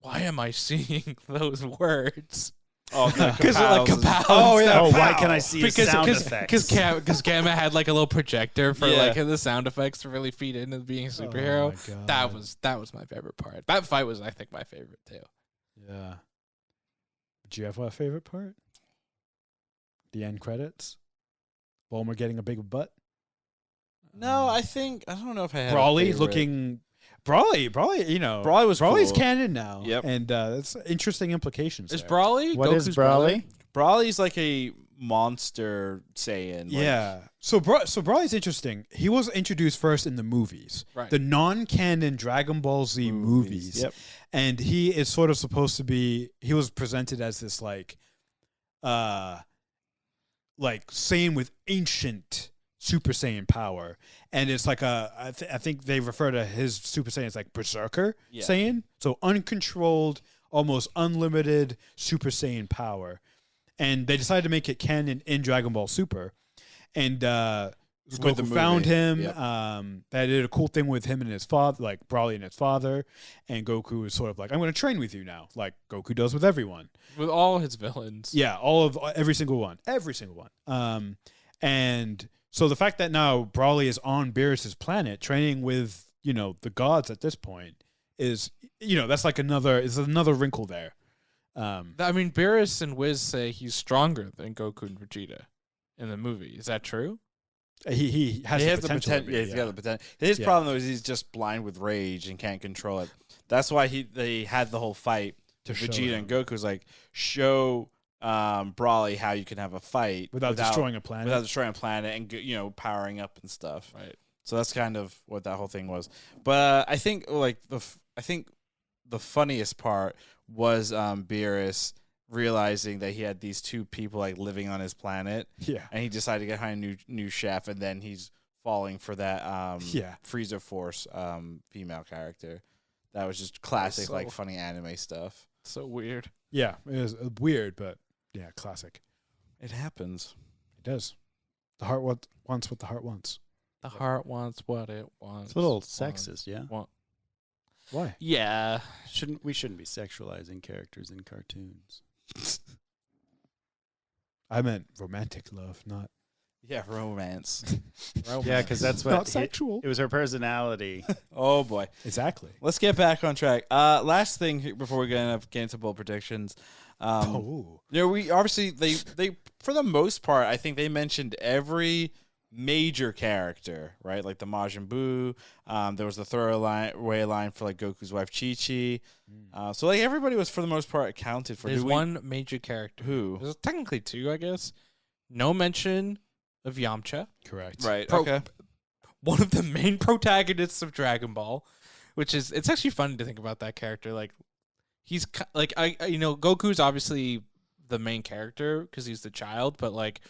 "Why am I seeing those words?" Oh, Because like kapow. Oh, and yeah. stuff. Oh, why Pow. can I see his sound effects? Because Gamma had like a little projector for Yeah. like the sound effects to really feed into being a superhero. Oh, my God. That was my favorite part. That fight was, I think, my favorite too. Yeah. Did you have a favorite part? The end credits? Bulma getting a big butt? No, I don't know if I had Brawly a favorite. looking... Brawly, you know. Brawly's Brawly's cool. canon now. Yep. And that's interesting implications Is there. Brawly? What is Goku's Brawly? Brawly's like a monster Saiyan. Like, Yeah. So Brawly's interesting. He was introduced first in the movies. Right. The non-canon Dragon Ball Z movies. Yep. And he is sort of supposed to be... He was presented as this, like Saiyan with ancient Super Saiyan power. And it's like I think they refer to his Super Saiyan as like Berserker Saiyan. So uncontrolled, almost unlimited Super Saiyan power. And they decided to make it canon in Dragon Ball Super. And With the Goku found movie. him. Yep. They did a cool thing with him and his father, like Brawly and his father. And Goku was sort of like, I'm going to train with you now, like Goku does with everyone. With all his villains. Yeah, every single one. And so the fact that now Brawly is on Beerus's planet training with, the gods at this point is, that's like another wrinkle there. I mean, Beerus and Wiz say he's stronger than Goku and Vegeta in the movie. Is that true? He has He the has the potential. potential. Yeah, he's got the potential. His Yeah. problem though is he's just blind with rage and can't control it. That's why they had the whole fight To show Vegeta him. and Goku's like show Brawly how you can have a fight without destroying a planet. without destroying a planet and powering up and stuff. Right. So that's kind of what that whole thing was. But I think the funniest part was Beerus realizing that he had these two people like living on his planet, Yeah. and he decided to get hired a new chef, and then he's falling for that Frieza Force female character. That was just classic, so- like funny anime stuff. So weird. Yeah. It was weird, but yeah, classic. It happens. It does. The heart wants what the heart wants. The heart wants what it wants. It's a little wants, sexist, yeah. Why? Yeah. We shouldn't be sexualizing characters in cartoons. I meant romantic love, not Yeah, romance. Yeah, because that's what not sexual. it was her personality. Oh boy. Exactly. Let's get back on track. Last thing before we get into bold predictions. We obviously they for the most part I think they mentioned every major character, right? Like the Majin Buu. There was the throwaway line for like Goku's wife Chi Chi. So like everybody was for the most part accounted for. There's one major character. Who? There's technically two, I guess. No mention of Yamcha. Correct. Right. Pro- Okay. One of the main protagonists of Dragon Ball, it's actually funny to think about that character. Like, he's like Goku's obviously the main character because he's the child, but like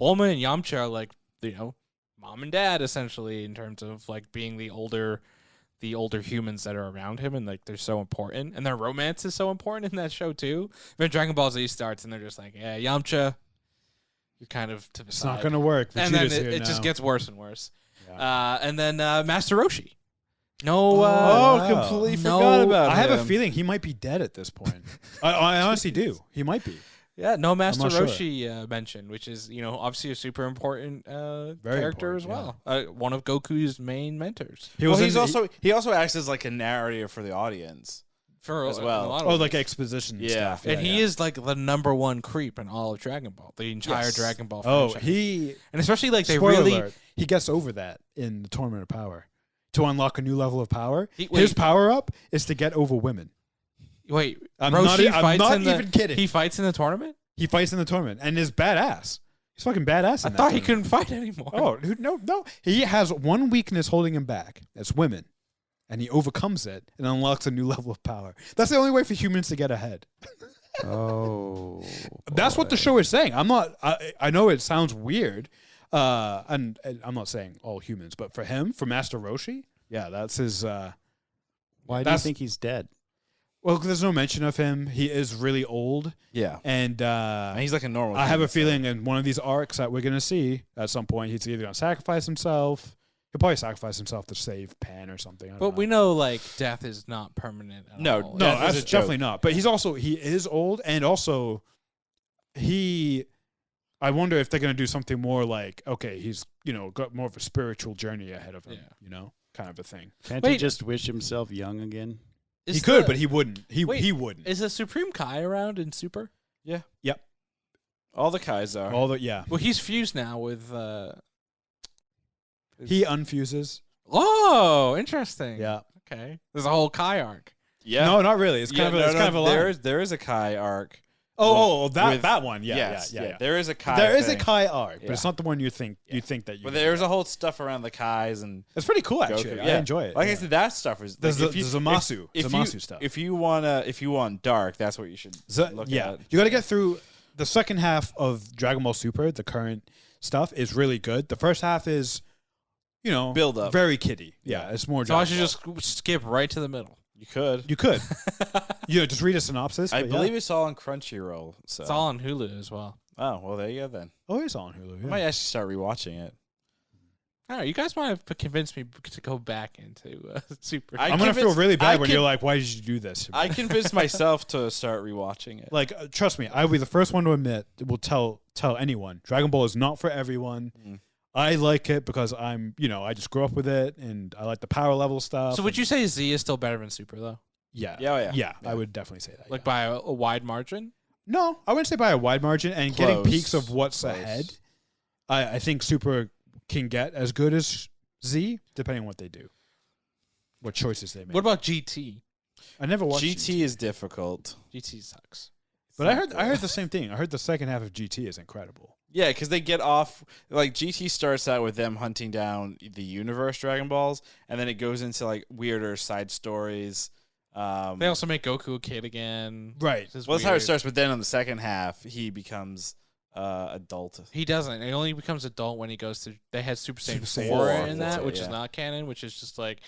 Bulma and Yamcha are like mom and dad essentially in terms of like being the older humans that are around him, and like they're so important, and their romance is so important in that show too. When Dragon Ball Z starts, and they're just like, yeah, Yamcha, you're kind of to the It's side. not going to work. And then Vegeta's here it just now. gets worse and worse. Yeah. And then Master Roshi. No. Completely no, forgot about I have a him. feeling he might be dead at this point. I honestly do. He might be. Yeah, no Master not sure. Roshi mentioned, which is obviously a super important Very character important, as well. One of Goku's main mentors He was he also acts as like a narrator for the audience. for As well. a lot of like ways. exposition Yeah. stuff. And he is like the number one creep in all of Dragon Ball, the entire Yes. Dragon Ball Oh, franchise. And especially like they spoiler really alert, he gets over that in the Tournament of Power. To unlock a new level of power, Wait. his power up is to get over women. wait. I'm Roshi not, I'm fights not in the, even kidding. He fights in the tournament. He fights in the tournament and is badass. He's fucking badass. I In that thought he tournament. couldn't fight anymore. Oh, dude, no. He has one weakness holding him back. That's women. And he overcomes it and unlocks a new level of power. That's the only way for humans to get ahead. Oh, That's what the show is saying. I'm not. I know it sounds weird, and I'm not saying all humans, but for him, for Master Roshi, yeah, that's his. Why do you That's- think he's dead? Well, 'cause there's no mention of him. He is really old, Yeah. and And he's like a normal. I have a human, so- feeling in one of these arcs that we're gonna see at some point, he's either gonna sacrifice himself. He'll probably sacrifice himself to save Pan or something. I don't But know. we know like death is not permanent at No, all. No, Death is that's a joke. definitely not. But he is old, and also I wonder if they're gonna do something more like, okay, he's got more of a spiritual journey ahead of him, kind of a thing. Can't he Wait. just wish himself young again? Is he could, the- but he wouldn't. He Wait, wouldn't. Is the Supreme Kai around in Super? Yeah. Yep. All the Kais are. All the yeah. Well, he's fused now with. He unfuses. Oh, interesting. Yeah. Okay. There's a whole Kai arc. Yeah. No, not really. It's kind of it's kind of a line. there is a Kai arc. That one. Yeah, Yes, yeah. There is a Kai. There is a thing. Kai arc, but Yeah. it's not the one you think that you. But there's a whole stuff around the Kais and It's pretty cool actually. Goku. I Yeah. enjoy it. like I yeah. said, that stuff is. There's like, the Zamasu. if Zamasu you, stuff. If you want dark, that's what you should look at. You got to get through the second half of Dragon Ball Super. The current stuff is really good. The first half is, Build up. very kiddie. Yeah, it's more. So I Dragon should Ball. just skip right to the middle. You could. You could. Just read a synopsis. I but believe yeah. it's all on Crunchyroll. So. It's all on Hulu as well. Oh well, there you go then. Oh, it's on Hulu. I Yeah. might actually start rewatching it. All right, you guys might have convinced me to go back into Super. I I'm gonna feel really I bad when can- you're like, "Why did you do this?" I convinced myself to start rewatching it. Like, trust me, I'll be the first one to admit. Will tell anyone, Dragon Ball is not for everyone. Mm. I like it because I just grew up with it, and I like the power level stuff. So would you say Z is still better than Super though? Yeah, Yeah, yeah. I would definitely say that. Like yeah. by a wide margin? No, I wouldn't say by a wide margin. And getting Close. peaks of what's Close. ahead, I think Super can get as good as Z, depending on what they do, what choices they make. What about GT? I never watched GT is difficult. GT sucks. but I heard the same thing. I heard the second half of GT is incredible. Yeah, because they get off like GT starts out with them hunting down the universe Dragon Balls, and then it goes into like weirder side stories. They also make Goku a kid again. Right. This is Well, that's how it weird. starts. But then on the second half, he becomes adult. He doesn't. He only becomes adult when he goes to. They had Super Saiyan Super Saiyan 4 4, in that's that, it, which is yeah. not canon, which is just like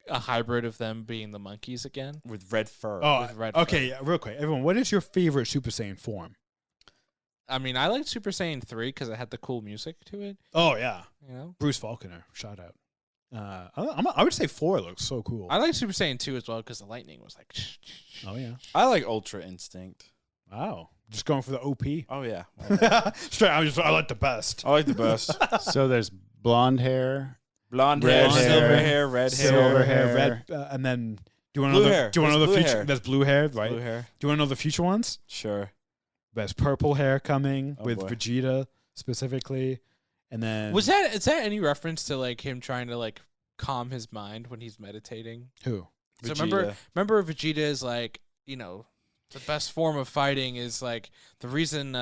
a hybrid of them being the monkeys again. With red fur. Oh, With red okay. Yeah, real quick, everyone, what is your favorite Super Saiyan form? I mean, I liked Super Saiyan 3 because it had the cool music to it. Oh yeah, You know, Bruce Faulconer. Shout out. I would say 4 looks so cool. I liked Super Saiyan 2 as well because the lightning was like. Oh yeah. I like Ultra Instinct. Wow. Just going for the OP. Oh yeah, Straight. I like the best. I like the best. So there's blonde hair. Blonde Red hair, hair, silver hair, red hair, silver hair, hair. red, and then do you want to Blue know the hair. do you want to know There's the blue future? hair. There's blue hair, right? blue hair. Do you want to know the future ones? Sure. There's purple hair coming Oh, with boy. Vegeta specifically, and then Is that any reference to like him trying to like calm his mind when he's meditating? who? So Vegeta. remember Vegeta is like, the best form of fighting is like the reason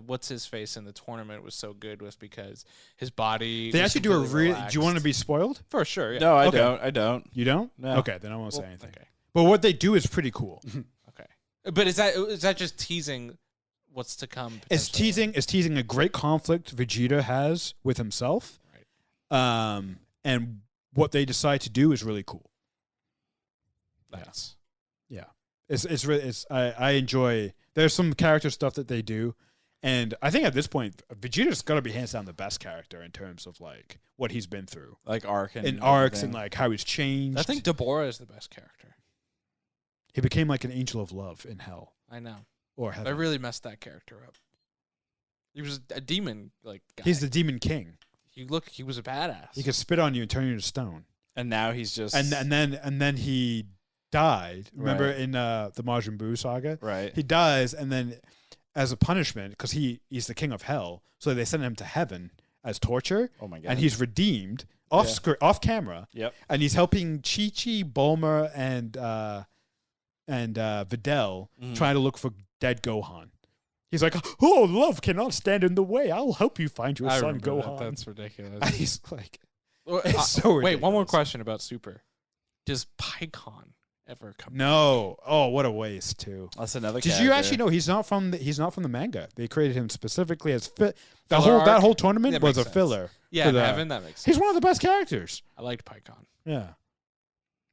what's his face in the tournament was so good was because his body. They was actually do a completely really. Do you want to relaxed. be spoiled? For sure? Yeah. No, I Okay. don't. I don't. You don't? No. Okay, then I won't say Well, anything. okay. But what they do is pretty cool. Okay. But is that just teasing what's to come? It's potentially? teasing a great conflict Vegeta has with himself. Right. And what they decide to do is really cool. Nice. Yeah. It's really I enjoy there's some character stuff that they do. And I think at this point, Vegeta's got to be hands down the best character in terms of like what he's been through Like arc and in arcs everything. and like how he's changed. I think Deborah is the best character. he became like an angel of love in hell I know. or I heaven. really messed that character up. He was a demon like guy. He's the demon king. He was a badass. He could spit on you and turn you to stone. and now he's just And then he died. Remember Right. in the Majin Buu saga? right. He dies, and then as a punishment, because he's the king of hell, so they send him to heaven as torture, Oh my god. and he's redeemed off Yeah. off camera, Yep. and he's helping Chi-Chi, Bulma, and Videl Mhm. trying to look for dead Gohan. He's like, "Oh, love cannot stand in the way. I'll help you find your I son remember that. Gohan." That's ridiculous. And he's like, Well, it's so wait, one more ridiculous. question about Super. Does Pycon ever come? "No, oh, what a waste, too." That's another. Did you actually know he's not from the manga? They created him specifically as Filler that arc? whole tournament That was a makes sense. filler. Yeah, for in the- Heaven, that makes sense. He's one of the best characters. I liked Pycon. Yeah.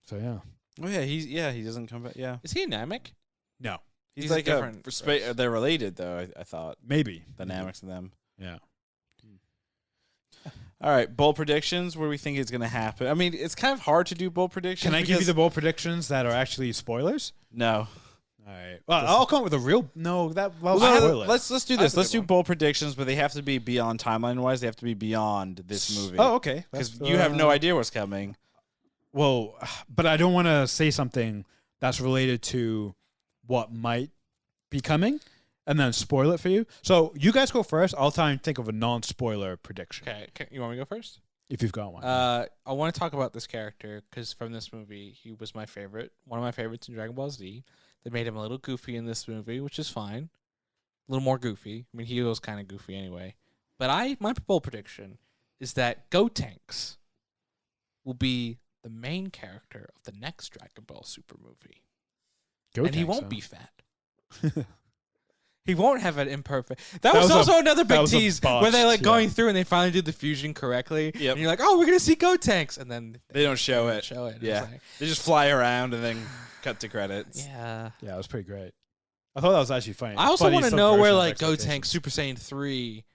So yeah. Oh yeah, he doesn't come back. Yeah. Is he a Namek? No, He's a like different race. they're related though. I thought maybe dynamics of them. Yeah. All right, bold predictions. What do we think is going to happen? I mean, it's kind of hard to do bold predictions. Can I give you because- the bold predictions that are actually spoilers? No. All right. Well, I'll come up with a real. No, that Well, spoil it. let's do That's this. a Let's good do one. bold predictions, but they have to be beyond timeline wise. They have to be beyond this movie. Oh, okay. because That's, you have no idea what's coming. Well, but I don't want to say something that's related to what might be coming. and then spoil it for you. So you guys go first. I'll try and think of a non-spoiler prediction Okay, you want me to go first? if you've got one. I want to talk about this character because from this movie, he was my favorite. One of my favorites in Dragon Ball Z. They made him a little goofy in this movie, which is fine. A little more goofy. I mean, he was kind of goofy anyway. But my bold prediction is that Gotenks will be the main character of the next Dragon Ball Super movie. And he won't be fat. He won't have an imperfect. That was also another big tease where they going through and they finally do the fusion correctly. Yep. And you're like, oh, we're gonna see Gotenks, and then They don't show it. Yeah. They just fly around and then cut to credits. Yeah. Yeah, it was pretty great. I thought that was actually funny. I also want to know where like Gotenks Gotenks Super Saiyan 3,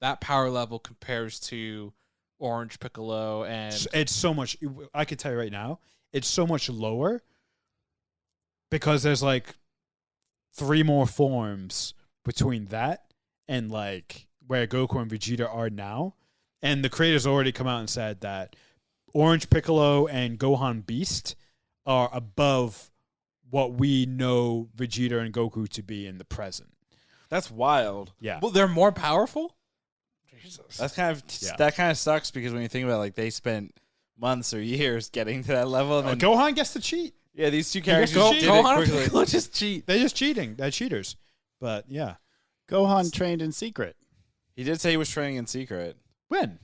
that power level compares to Orange Piccolo and It's so much. I could tell you right now, it's so much lower because there's like 3 more forms between that and like where Goku and Vegeta are now. And the creators already come out and said that Orange Piccolo and Gohan Beast are above what we know Vegeta and Goku to be in the present. That's wild. Yeah. well, they're more powerful. Jesus. That kind of sucks because when you think about it, like they spent months or years getting to that level. And then, Gohan gets to cheat. yeah, these two characters did it Gohan and quickly. Piccolo just cheat. They're just cheating. They're cheaters. But yeah. Gohan trained in secret. He did say he was training in secret. When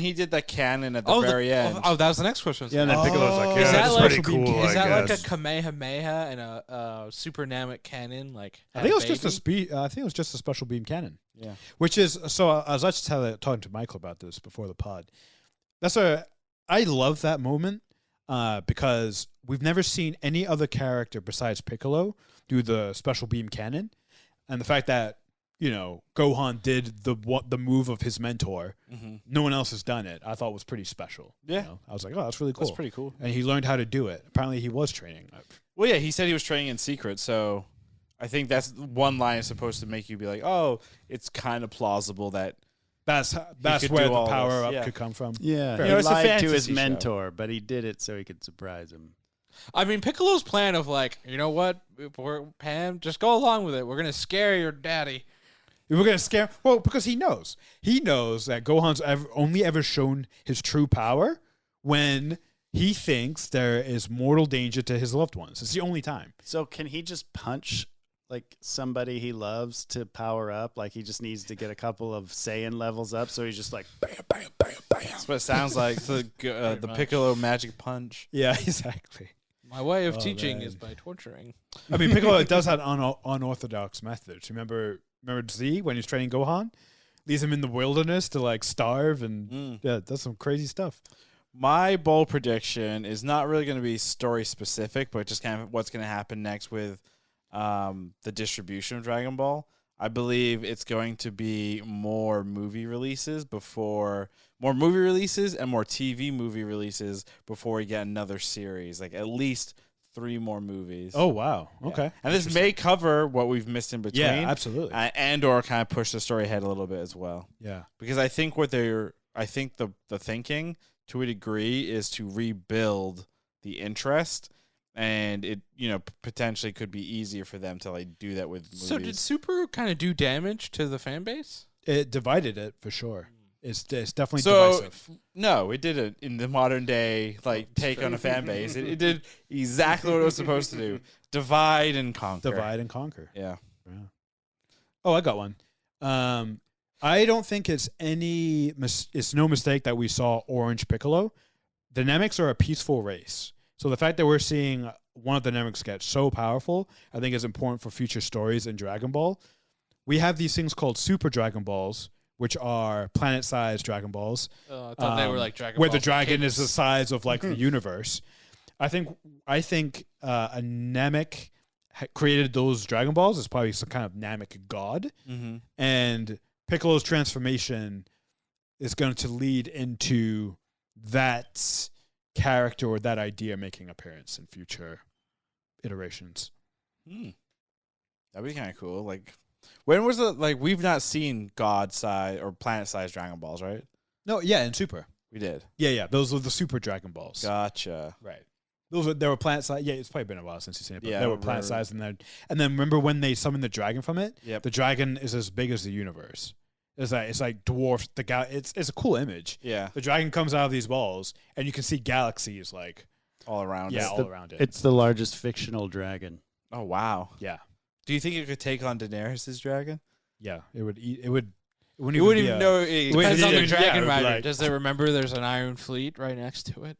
He did the canon at the very end. Oh, that was the next question. Yeah, and then Piccolo's like, Is yeah, that that's like- pretty cool, Is I that like guess. a Kamehameha and a Super Namek cannon? Like I think it was just I think it was just a special beam cannon. Yeah. Which is so. I was actually talking to Michael about this before the pod. I love that moment because we've never seen any other character besides Piccolo do the special beam cannon, and the fact that Gohan did the move of his mentor. Mm-hmm. No one else has done it. I thought was pretty special. Yeah. I was like, oh, that's really cool. That's pretty cool. And he learned how to do it. Apparently, he was training. Well, yeah, he said he was training in secret, so I think that's one line is supposed to make you be like, oh, it's kind of plausible that That's could where do the all power this, up yeah. could come from. Yeah, Fair. he It's a lied to his fantasy show. mentor, but he did it so he could surprise him. I mean, Piccolo's plan of like, you know what, Pam, just go along with it. We're gonna scare your daddy. We're gonna scare. Well, because he knows that Gohan's only ever shown his true power when he thinks there is mortal danger to his loved ones. It's the only time. So can he just punch like somebody he loves to power up? Like he just needs to get a couple of Saiyan levels up, so he's just like bam, bam, bam, bam. that's what it sounds like. The much. Piccolo magic punch. Yeah, exactly. My way of Oh, teaching man. is by torturing. I mean, Piccolo does have unorthodox methods. Remember Z when he's training Gohan? Leaves him in the wilderness to like starve and yeah, does some crazy stuff. My bold prediction is not really going to be story specific, but just kind of what's going to happen next with the distribution of Dragon Ball. I believe it's going to be more movie releases and more TV movie releases before we get another series, like at least 3 more movies. Oh wow, Yeah. okay. And this may cover what we've missed in between. Yeah, absolutely. And or kind of push the story ahead a little bit as well. Yeah, Because I think the thinking to a degree is to rebuild the interest, and it potentially could be easier for them to like do that with movies. So did Super kind of do damage to the fan base? it divided it for sure. It's definitely So divisive. no, it didn't in the modern day take on a fan base. It did exactly what it was supposed to do: divide and conquer. Divide and conquer. Yeah. Yeah. Oh, I got one. I don't think it's it's no mistake that we saw Orange Piccolo. The Nemeks are a peaceful race. So the fact that we're seeing one of the Nemeks get so powerful, I think is important for future stories in Dragon Ball. We have these things called Super Dragon Balls, which are planet-sized Dragon Balls. I thought they were like Dragon where Ball the dragon is Kings. the size of like the universe. I think a Namek created those Dragon Balls as probably some kind of Namek god, Mm-hmm. and Piccolo's transformation is going to lead into that character or that idea making appearance in future iterations. That'd be kind of cool. Like, when was it? Like, we've not seen god size or planet size Dragon Balls, right? No, yeah, in Super. We did. Yeah, those were the Super Dragon Balls. Gotcha. Right. There were planet size. Yeah, it's probably been a while since you've seen it. But Yeah, there were right, planet right. size, and then remember when they summoned the dragon from it? Yep. The dragon is as big as the universe. It's like dwarfs the It's a cool image. Yeah, The dragon comes out of these balls, and you can see galaxies like all around. yeah, it. all around it. It's the largest fictional dragon. Oh wow. yeah, Do you think it could take on Daenerys' dragon? yeah. It would eat. It would. It wouldn't You wouldn't be even a- know. It Wait, Depends yeah, on the yeah, dragon yeah, rider. like- Does it remember there's an Iron Fleet right next to it?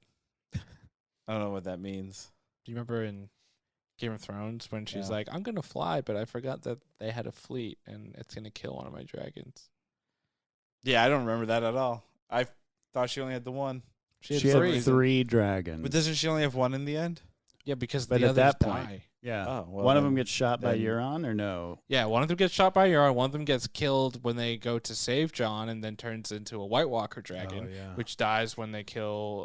I don't know what that means. Do you remember in Game of Thrones when she's Yeah. like, "I'm gonna fly, but I forgot that they had a fleet and it's gonna kill one of my dragons." Yeah, I don't remember that at all. I thought she only had the one. She had She three. had 3 dragons. But doesn't she only have one in the end? Yeah, because But the at others that point- die. yeah. Oh, well, one of then- them gets shot by then- Euron, or no? Yeah, one of them gets shot by Euron. One of them gets killed when they go to save Jon, and then turns into a White Walker dragon, Oh, yeah. which dies when they kill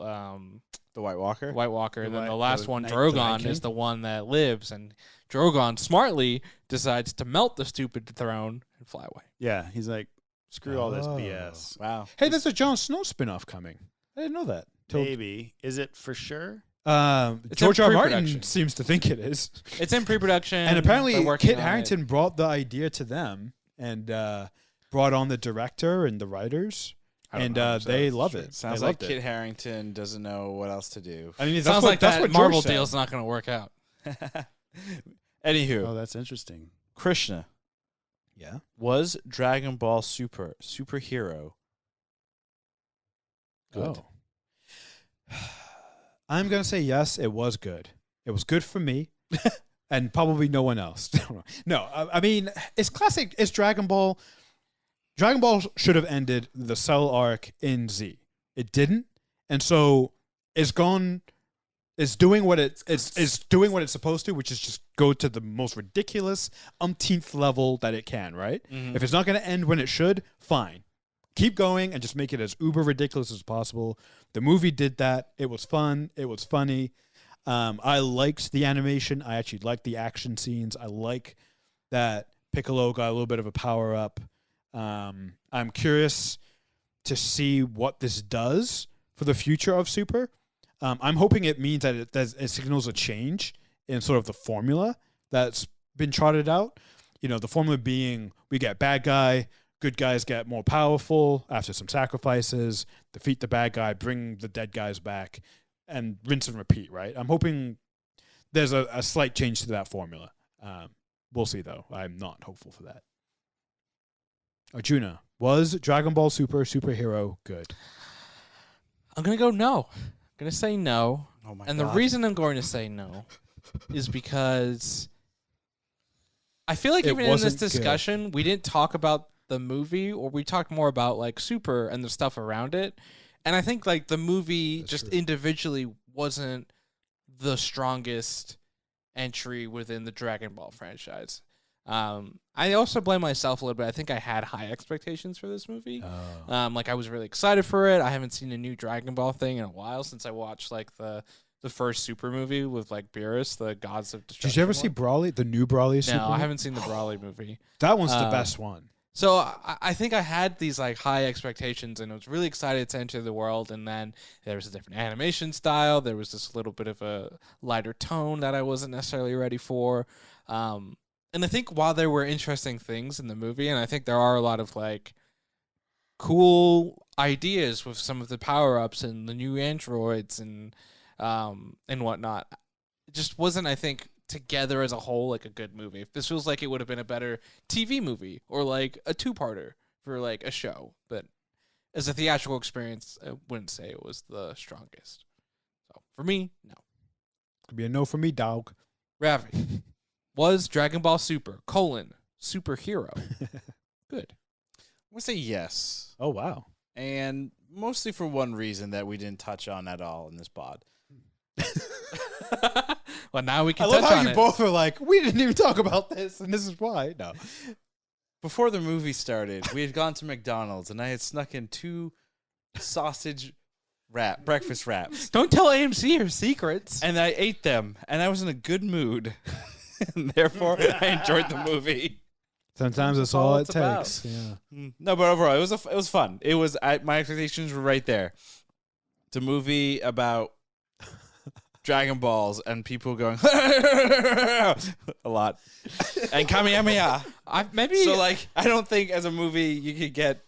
The White Walker. White Walker. The And then the White- last the one, Night Drogon, King? is the one that lives, and Drogon smartly decides to melt the stupid throne and fly away. Yeah, he's like, screw all this Oh. BS. Wow. Hey, there's a Jon Snow spinoff coming. I didn't know that. Maybe. Is it for sure? It's George in R. R. Martin pre-production. seems to think it is. It's in pre-production, And apparently, they're working Kit on Harington it. brought the idea to them and brought on the director and the writers, I don't and know, so they it's love true. it. Sounds they like loved Kit it. Harington doesn't know what else to do. I mean, that's Sounds what, like that's that what Marvel George said. deal's not going to work out. Anywho, Oh, that's interesting. Krishna, Yeah. was Dragon Ball superhero good? Oh. I'm gonna say yes. It was good. It was good for me, and probably no one else. No, I mean it's classic. It's Dragon Ball. Dragon Ball should have ended the Cell arc in Z. It didn't, and so it's gone. It's doing what it's doing what it's supposed to, which is just go to the most ridiculous umpteenth level that it can. Right? Mhm. If it's not going to end when it should, fine. Keep going and just make it as uber ridiculous as possible. The movie did that. It was fun. It was funny. I liked the animation. I actually liked the action scenes. I like that Piccolo got a little bit of a power up. I'm curious to see what this does for the future of Super. I'm hoping it means that it signals a change in sort of the formula that's been trotted out. You know, the formula being we get bad guy, good guys get more powerful after some sacrifices, defeat the bad guy, bring the dead guys back, and rinse and repeat, right? I'm hoping there's a slight change to that formula. We'll see, though. I'm not hopeful for that. Arjuna, was Dragon Ball Super superhero good? I'm going to go no. I'm going to say no. Oh my And god. the reason I'm going to say no is because I feel like It even in this wasn't good. discussion, we didn't talk about the movie, or we talked more about like Super and the stuff around it. And I think like the movie That's just true. individually wasn't the strongest entry within the Dragon Ball franchise. I also blame myself a little bit. I think I had high expectations for this movie. Like I was really excited for it. I haven't seen a new Dragon Ball thing in a while since I watched like the first Super movie with like Beerus, the Gods of Destruction. Did you ever see one. Brawley, the new Brawley Super? No, I haven't seen the Brawley movie. That one's the Um, best one. So I think I had these like high expectations, and I was really excited to enter the world. And then there was a different animation style. There was this little bit of a lighter tone that I wasn't necessarily ready for. And I think while there were interesting things in the movie, and I think there are a lot of like cool ideas with some of the power ups and the new androids and whatnot, it just wasn't, I think, together as a whole like a good movie. This feels like it would have been a better TV movie or like a two-parter for like a show, but as a theatrical experience, I wouldn't say it was the strongest. So for me, no. Could be a no for me, dog. Ravi, was Dragon Ball Super superhero good? I'm gonna say yes, Oh wow. and mostly for one reason that we didn't touch on at all in this pod. Well, now we I can love touch how on you it. both are like, we didn't even talk about this, and this is why. No. Before the movie started, we had gone to McDonald's, and I had snuck in 2 sausage breakfast wraps, Don't tell AMC your secrets. and I ate them, and I was in a good mood, and therefore I enjoyed the movie. Sometimes that's all all it's it about. takes. Yeah. No, but overall, it was fun. It was my expectations were right there. It's a movie about Dragon Balls and people going a lot and Kamehameha. So like I don't think as a movie you could get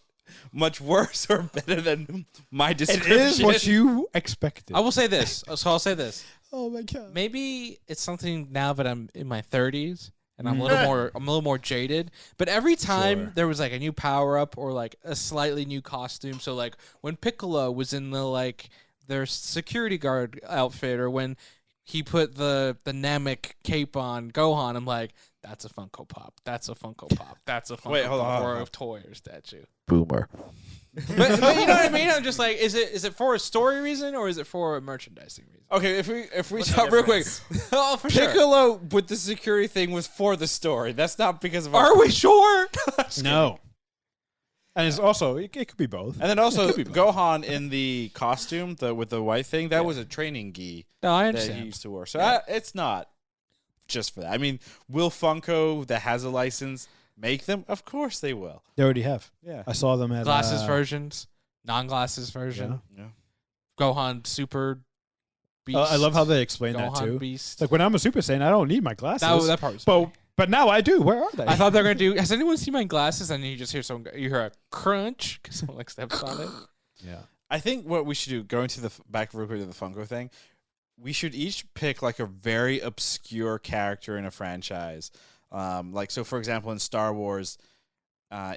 much worse or better than my description. It is what you expected. I will say this. So I'll say this. Oh my god. Maybe it's something now that I'm in my 30s and I'm a little more jaded. But every time there was like a new power up or like a slightly new costume. So like when Piccolo was in the like their security guard outfit, or when he put the Namek cape on Gohan, I'm like, that's a Funko Pop. That's a Funko Pop. That's a Funko Pop or a toy or statue. Boomer. but you know what I mean? I'm just like, is it for a story reason or is it for a merchandising reason? Okay, if we stop real quick, Oh, for sure. Piccolo with the security thing was for the story. That's not because of. Are we sure? No. And it's also it could be both. And then also Gohan in the costume, with the white thing, that was a training gi No, I that understand. he used to wear. So it's not just for that. I mean, will Funko that has a license make them? Of course they will. They already have. Yeah. I saw them at Glasses versions, non-glasses version. Yeah. Gohan Super Beast. I love how they explain Gohan that too. Beast. Like when I'm a Super Saiyan, I don't need my glasses. That part was funny. But now I do. Where are they? I thought they were gonna do. Has anyone seen my glasses? And you just hear you hear a crunch because someone like steps on it. Yeah. I think what we should do, going to the back real quick to the Funko thing, we should each pick like a very obscure character in a franchise. Like so, for example, in Star Wars,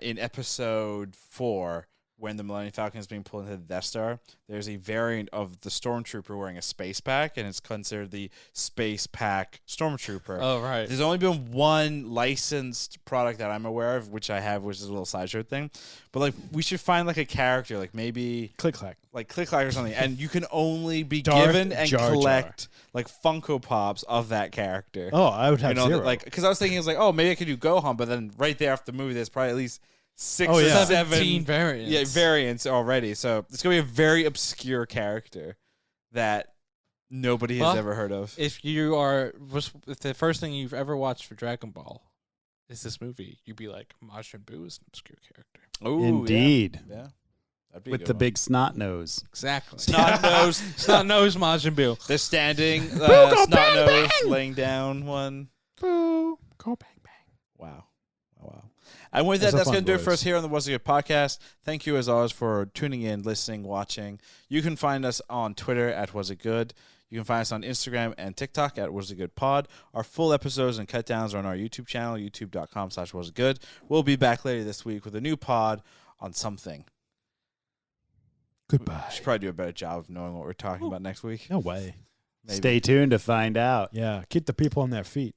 in Episode 4, when the Millennium Falcon is being pulled into the Death Star, there's a variant of the Stormtrooper wearing a space pack, and it's considered the Space Pack Stormtrooper. Oh right. There's only been one licensed product that I'm aware of, which I have, which is a little sideshow thing. But like, we should find like a character, like maybe Click clack. like Click Clack or something, and you can only be Darth given and Jar Jar. collect like Funko Pops of that character. Oh, I would have zero. Like because I was thinking, it's like, oh, maybe I could do Gohan, but then right there after the movie, there's probably at least 6 Oh, or yeah. 17 7 variants. variants already. So it's gonna be a very obscure character that nobody has Well, ever heard of. If the first thing you've ever watched for Dragon Ball is this movie, you'd be like, Majin Buu is an obscure character. Ooh, Indeed. yeah. That'd be a With good the one. big snot nose. Exactly. Snot nose. Snot nose Majin Buu. The standing go snot bang, nose bang! laying down one. Boo. Go bang bang. Wow. And with that, That's a that's fun going to do it for voice. us here on the Was It Good podcast. Thank you, as always, for tuning in, listening, watching. You can find us on Twitter at Was It Good. You can find us on Instagram and TikTok at Was It Good Pod. Our full episodes and cut downs are on our YouTube channel, youtube.com/wasitgood. We'll be back later this week with a new pod on something. Goodbye. We should probably do a better job of knowing what we're talking about next week. No way. Maybe. Stay tuned to find out. Yeah. Keep the people on their feet.